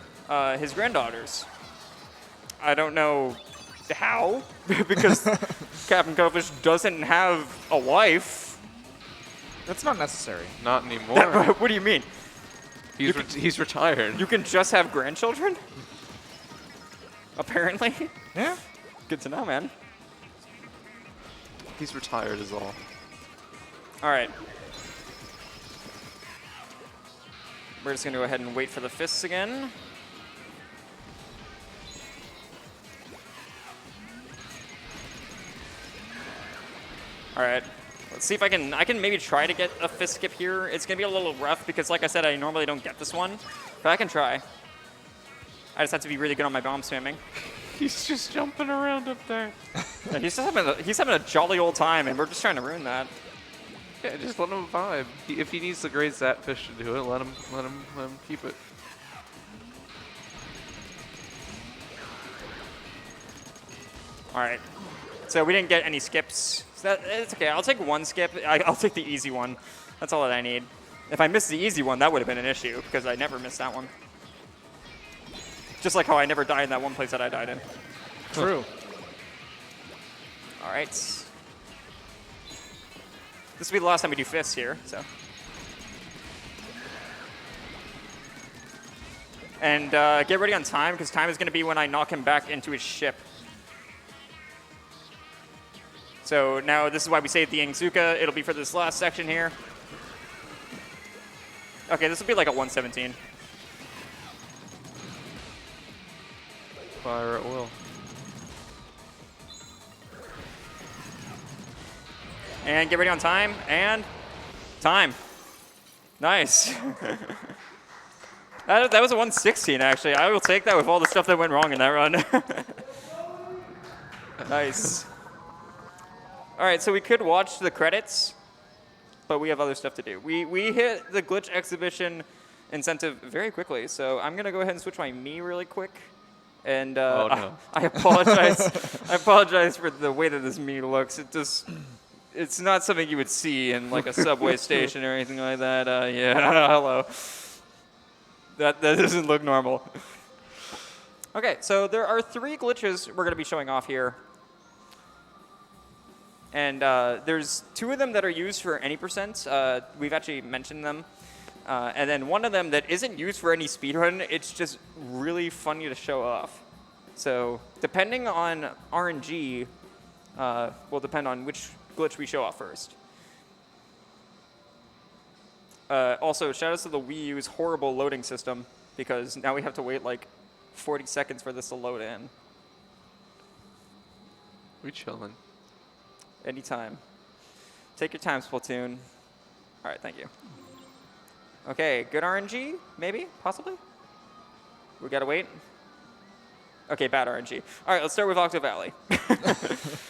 Speaker 3: his granddaughters. I don't know how, because Captain Cuttlefish doesn't have a wife.
Speaker 1: That's not necessary.
Speaker 2: not anymore.
Speaker 3: What do you mean?
Speaker 2: He's retired.
Speaker 3: You can just have grandchildren? Apparently.
Speaker 1: Yeah.
Speaker 3: Good to know, man.
Speaker 2: He's retired is all.
Speaker 3: All right. We're just going to go ahead and wait for the fists again. All right. Let's see if I can maybe try to get a fist skip here. It's going to be a little rough because, like I said, I normally don't get this one. But I can try. I just have to be really good on my bomb spamming.
Speaker 2: He's just jumping around up there.
Speaker 3: Yeah, he's having a jolly old time, and we're just trying to ruin that.
Speaker 2: Yeah, just let him vibe. If he needs the great Zapfish to do it, let him keep it.
Speaker 3: All right. So we didn't get any skips. So it's okay. I'll take one skip. I'll take the easy one. That's all that I need. If I missed the easy one, that would have been an issue because I never missed that one. Just like how I never died in that one place that I died in.
Speaker 1: True.
Speaker 3: All right. This will be the last time we do fists here, so. And get ready on time, because time is going to be when I knock him back into his ship. So now this is why we say the Ingzuka. It'll be for this last section here. Okay, this will be like a 117.
Speaker 2: Fire at will.
Speaker 3: And get ready on time, and time. Nice. that was a 116, actually. I will take that with all the stuff that went wrong in that run. Nice. All right, so we could watch the credits, but we have other stuff to do. We hit the glitch exhibition incentive very quickly, so I'm going to go ahead and switch my Mii really quick. And
Speaker 2: Oh, no.
Speaker 3: I apologize. I apologize for the way that this Mii looks. It's not something you would see in like a subway station or anything like that. Yeah, hello. That doesn't look normal. Okay, so there are 3 glitches we're going to be showing off here. And there's 2 of them that are used for any percent. We've actually mentioned them. And then one of them that isn't used for any speedrun, it's just really funny to show off. So depending on RNG, will depend on which glitch we show off first. Also, shout outs to the Wii U's horrible loading system, because now we have to wait like 40 seconds for this to load in.
Speaker 2: We chillin'.
Speaker 3: Anytime. Take your time, Splatoon. All right, thank you. Okay, good RNG, maybe, possibly? We gotta wait. Okay, bad RNG. All right, let's start with Octo Valley.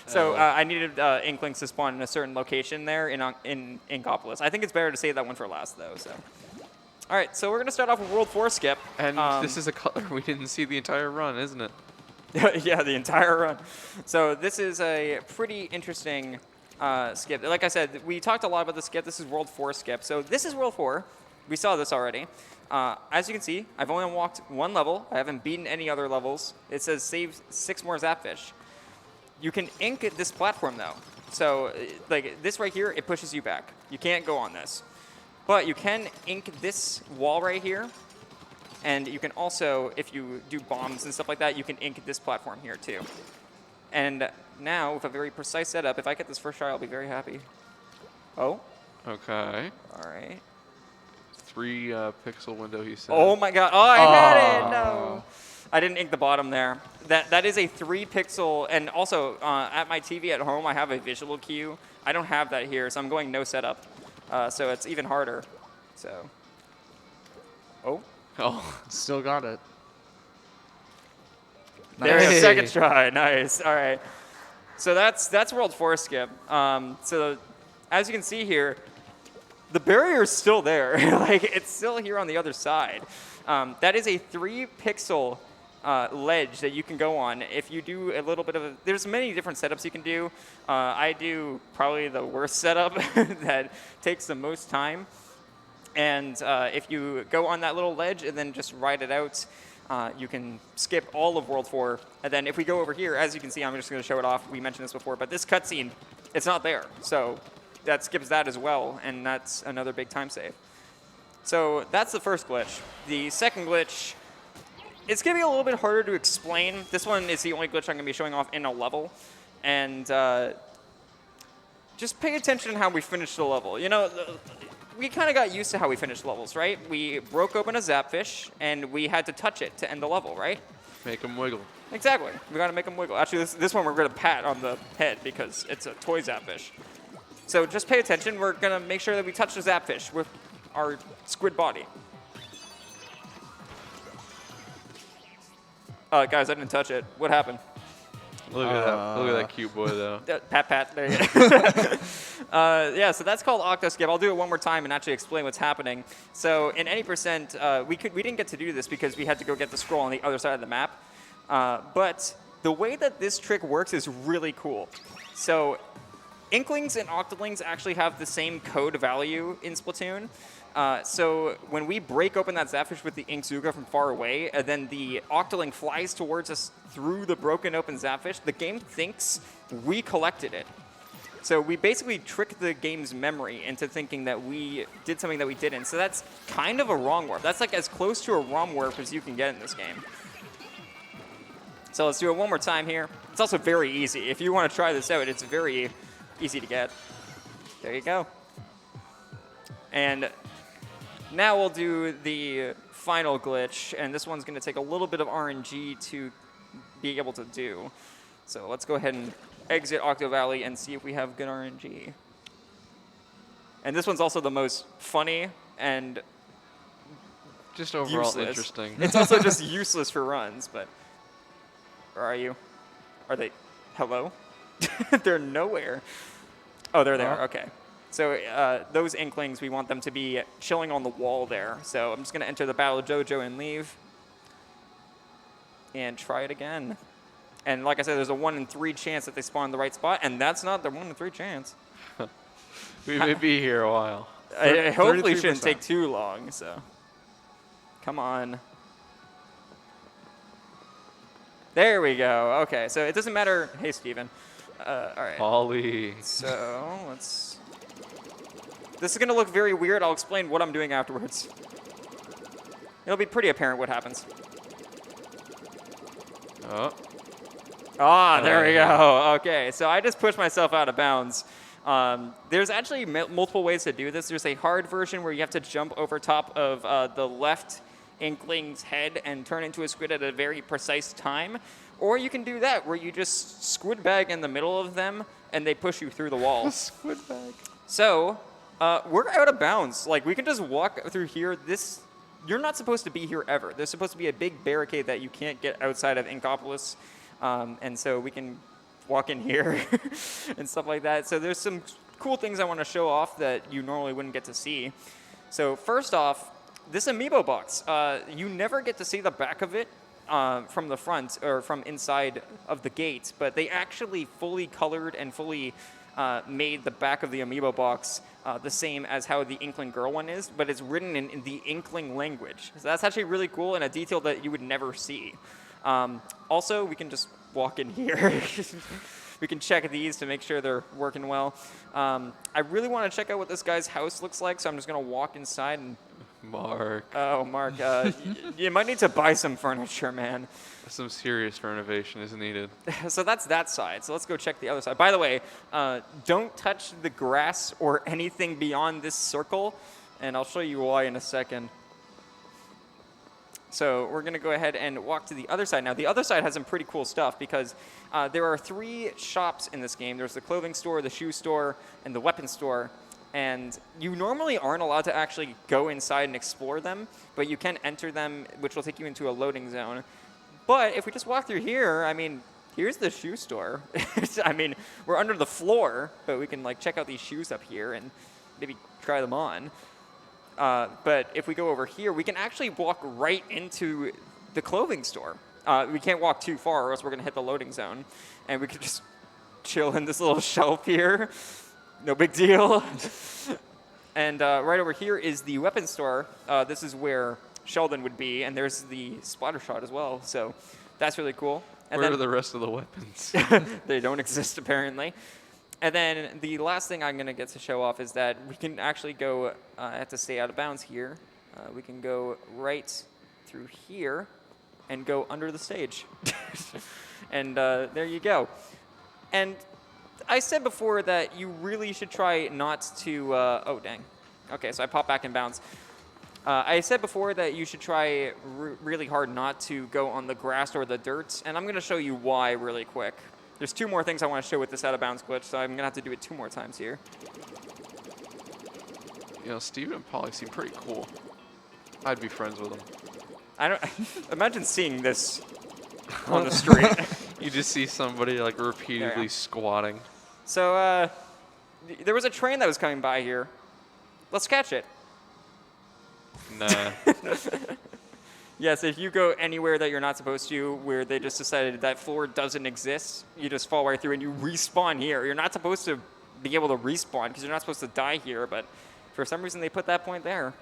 Speaker 3: So I needed Inklings to spawn in a certain location there in Inkopolis. I think it's better to save that one for last, though. So, all right, so we're gonna start off with World 4 skip.
Speaker 2: And this is a color we didn't see the entire run, isn't it?
Speaker 3: Yeah, the entire run. So this is a pretty interesting skip. Like I said, we talked a lot about the skip. This is World 4 skip. So this is World 4. We saw this already. As you can see, I've only unlocked 1 level. I haven't beaten any other levels. It says save 6 more Zapfish. You can ink this platform, though. So like this right here, it pushes you back. You can't go on this. But you can ink this wall right here. And you can also, if you do bombs and stuff like that, you can ink this platform here, too. And now, with a very precise setup, if I get this first try, I'll be very happy. Oh,
Speaker 2: Okay.
Speaker 3: all right.
Speaker 2: 3 pixel window, he said.
Speaker 3: Oh my god. Oh, I had it. No. I didn't ink the bottom there. That is a 3 pixel, and also at my TV at home, I have a visual cue. I don't have that here, so I'm going no setup. So it's even harder. So. Oh.
Speaker 2: Oh.
Speaker 1: Still got it.
Speaker 3: There you go.
Speaker 1: Nice.
Speaker 3: Second try. Nice. All right. So that's World 4 skip. So as you can see here, the barrier is still there. Like, it's still here on the other side. That is a 3 pixel ledge that you can go on. If you do a little bit of there's many different setups you can do. I do probably the worst setup that takes the most time. And if you go on that little ledge and then just ride it out, you can skip all of World 4. And then if we go over here, as you can see, I'm just going to show it off. We mentioned this before, but this cutscene, it's not there. So that skips that as well, and that's another big time save. So that's the first glitch. The second glitch, it's going to be a little bit harder to explain. This one is the only glitch I'm going to be showing off in a level. And just pay attention to how we finish the level. You know, we kind of got used to how we finished levels, right? We broke open a zapfish, and we had to touch it to end the level, right?
Speaker 2: Make him wiggle.
Speaker 3: Exactly. We got to make them wiggle. Actually, this one we're going to pat on the head because it's a toy zapfish. So just pay attention. We're going to make sure that we touch the zapfish with our squid body. Guys, I didn't touch it. What happened?
Speaker 2: Look at that. Look at that cute boy, though.
Speaker 3: Pat, pat. There you go. Yeah, so that's called Octo Skip. I'll do it one more time and actually explain what's happening. So in any percent, we didn't get to do this because we had to go get the scroll on the other side of the map. But the way that this trick works is really cool. So Inklings and Octolings actually have the same code value in Splatoon. So when we break open that Zapfish with the Inkzuga from far away, and then the Octoling flies towards us through the broken open Zapfish, the game thinks we collected it. So we basically trick the game's memory into thinking that we did something that we didn't. So that's kind of a wrong warp. That's like as close to a ROM warp as you can get in this game. So let's do it one more time here. It's also very easy. If you want to try this out, it's very easy to get. There you go. And now we'll do the final glitch, and this one's going to take a little bit of RNG to be able to do. So let's go ahead and exit Octo Valley and see if we have good RNG. And this one's also the most funny and
Speaker 2: Just overall
Speaker 3: useless.
Speaker 2: interesting.
Speaker 3: It's also just useless for runs, but where are you? Are they? Hello? They're nowhere. Oh, there they are. Okay. So those Inklings, we want them to be chilling on the wall there. So I'm just going to enter the Battle of Jojo and leave. And try it again. And like I said, there's a 1 in 3 chance that they spawn in the right spot, and that's not the 1 in 3 chance.
Speaker 2: We may be here a while.
Speaker 3: It hopefully
Speaker 1: 33%.
Speaker 3: shouldn't take too long, so. Come on. There we go. Okay, so it doesn't matter. Hey, Steven. All right.
Speaker 2: Ollie.
Speaker 3: So let's. This is going to look very weird. I'll explain what I'm doing afterwards. It'll be pretty apparent what happens.
Speaker 2: Oh.
Speaker 3: Ah, there we go. Okay, so I just pushed myself out of bounds. There's actually multiple ways to do this. There's a hard version where you have to jump over top of the left Inkling's head and turn into a squid at a very precise time. Or you can do that where you just squid bag in the middle of them and they push you through the wall.
Speaker 2: Squid bag.
Speaker 3: So we're out of bounds. Like, we can just walk through here. You're not supposed to be here ever. There's supposed to be a big barricade that you can't get outside of Inkopolis. And so we can walk in here and stuff like that. So there's some cool things I want to show off that you normally wouldn't get to see. So first off, this amiibo box, you never get to see the back of it from the front or from inside of the gate, but they actually fully colored and fully made the back of the amiibo box the same as how the Inkling Girl one is, but it's written in the Inkling language. So that's actually really cool and a detail that you would never see. Also, we can just walk in here. We can check these to make sure they're working well. I really want to check out what this guy's house looks like, so I'm just going to walk inside and
Speaker 2: Mark.
Speaker 3: Oh, Mark, you might need to buy some furniture, man.
Speaker 2: Some serious renovation is needed.
Speaker 3: So that's that side. So let's go check the other side. By the way, don't touch the grass or anything beyond this circle, and I'll show you why in a second. So we're going to go ahead and walk to the other side now. The other side has some pretty cool stuff because there are 3 shops in this game. There's the clothing store, the shoe store, and the weapon store. And you normally aren't allowed to actually go inside and explore them, but you can enter them, which will take you into a loading zone. But if we just walk through here, I mean, here's the shoe store. I mean, we're under the floor, but we can like check out these shoes up here and maybe try them on. But if we go over here, we can actually walk right into the clothing store. We can't walk too far or else we're going to hit the loading zone. And we could just chill in this little shelf here. No big deal. And right over here is the weapon store. This is where Sheldon would be, and there's the splatter shot as well. So that's really cool. And
Speaker 2: Where are the rest of the weapons?
Speaker 3: they don't exist, apparently. And then the last thing I'm going to get to show off is that we can actually go, I have to stay out of bounds here. We can go right through here and go under the stage. And there you go. And I said before that you really should try not to, oh, dang. Okay, so I popped back in bounds. I said before that you should try really hard not to go on the grass or the dirt, and I'm going to show you why really quick. There's 2 more things I want to show with this out-of-bounds glitch, so I'm going to have to do it 2 more times here.
Speaker 2: You know, Steven and Polly seem pretty cool. I'd be friends with them.
Speaker 3: I don't imagine seeing this on the street.
Speaker 2: You just see somebody like repeatedly squatting.
Speaker 3: So there was a train that was coming by here. Let's catch it.
Speaker 2: Nah.
Speaker 3: Yes, if you go anywhere that you're not supposed to, where they just decided that floor doesn't exist, you just fall right through and you respawn here. You're not supposed to be able to respawn because you're not supposed to die here, but for some reason they put that point there.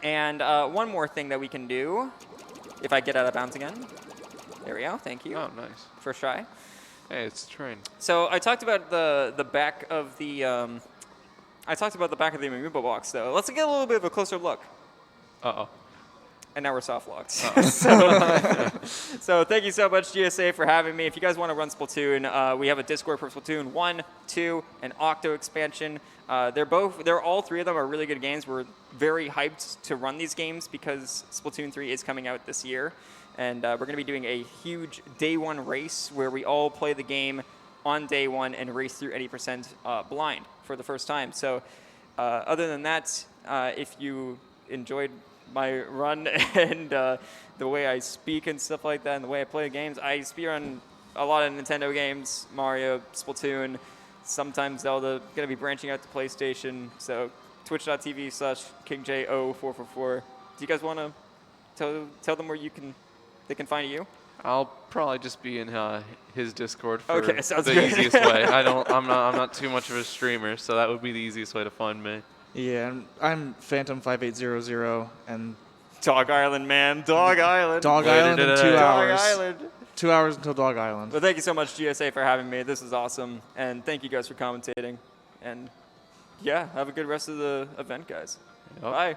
Speaker 3: And one more thing that we can do, if I get out of bounds again. There we go, thank you.
Speaker 2: Oh, nice.
Speaker 3: First try.
Speaker 2: Hey, it's a train.
Speaker 3: So I talked about the back of the amiibo box, though. Let's get a little bit of a closer look.
Speaker 2: Uh-oh.
Speaker 3: And now we're soft locked. So thank you so much, GSA, for having me. If you guys want to run Splatoon, we have a Discord for Splatoon 1, 2, and Octo expansion. All 3 of them are really good games. We're very hyped to run these games because Splatoon 3 is coming out this year. And we're going to be doing a huge day 1 race where we all play the game on day 1 and race through 80% blind for the first time. So other than that, if you enjoyed my run and the way I speak and stuff like that and the way I play games, I speedrun a lot of Nintendo games, Mario, Splatoon, sometimes Zelda. Going to be branching out to PlayStation, so twitch.tv/KingJ0444. Do you guys want to tell them where they can find you?
Speaker 2: I'll probably just be in his Discord for
Speaker 3: Okay, sounds
Speaker 2: the
Speaker 3: good.
Speaker 2: easiest way. I'm not too much of a streamer, so that would be the easiest way to find me.
Speaker 1: Yeah, I'm Phantom5800 and
Speaker 3: Dog Island, man. Dog Island.
Speaker 1: Dog Island in 2
Speaker 3: Dog
Speaker 1: hours.
Speaker 3: Island.
Speaker 1: 2 hours until Dog Island.
Speaker 3: Well, thank you so much, GSA, for having me. This is awesome. And thank you guys for commentating. And yeah, have a good rest of the event, guys.
Speaker 2: Yep.
Speaker 3: Bye.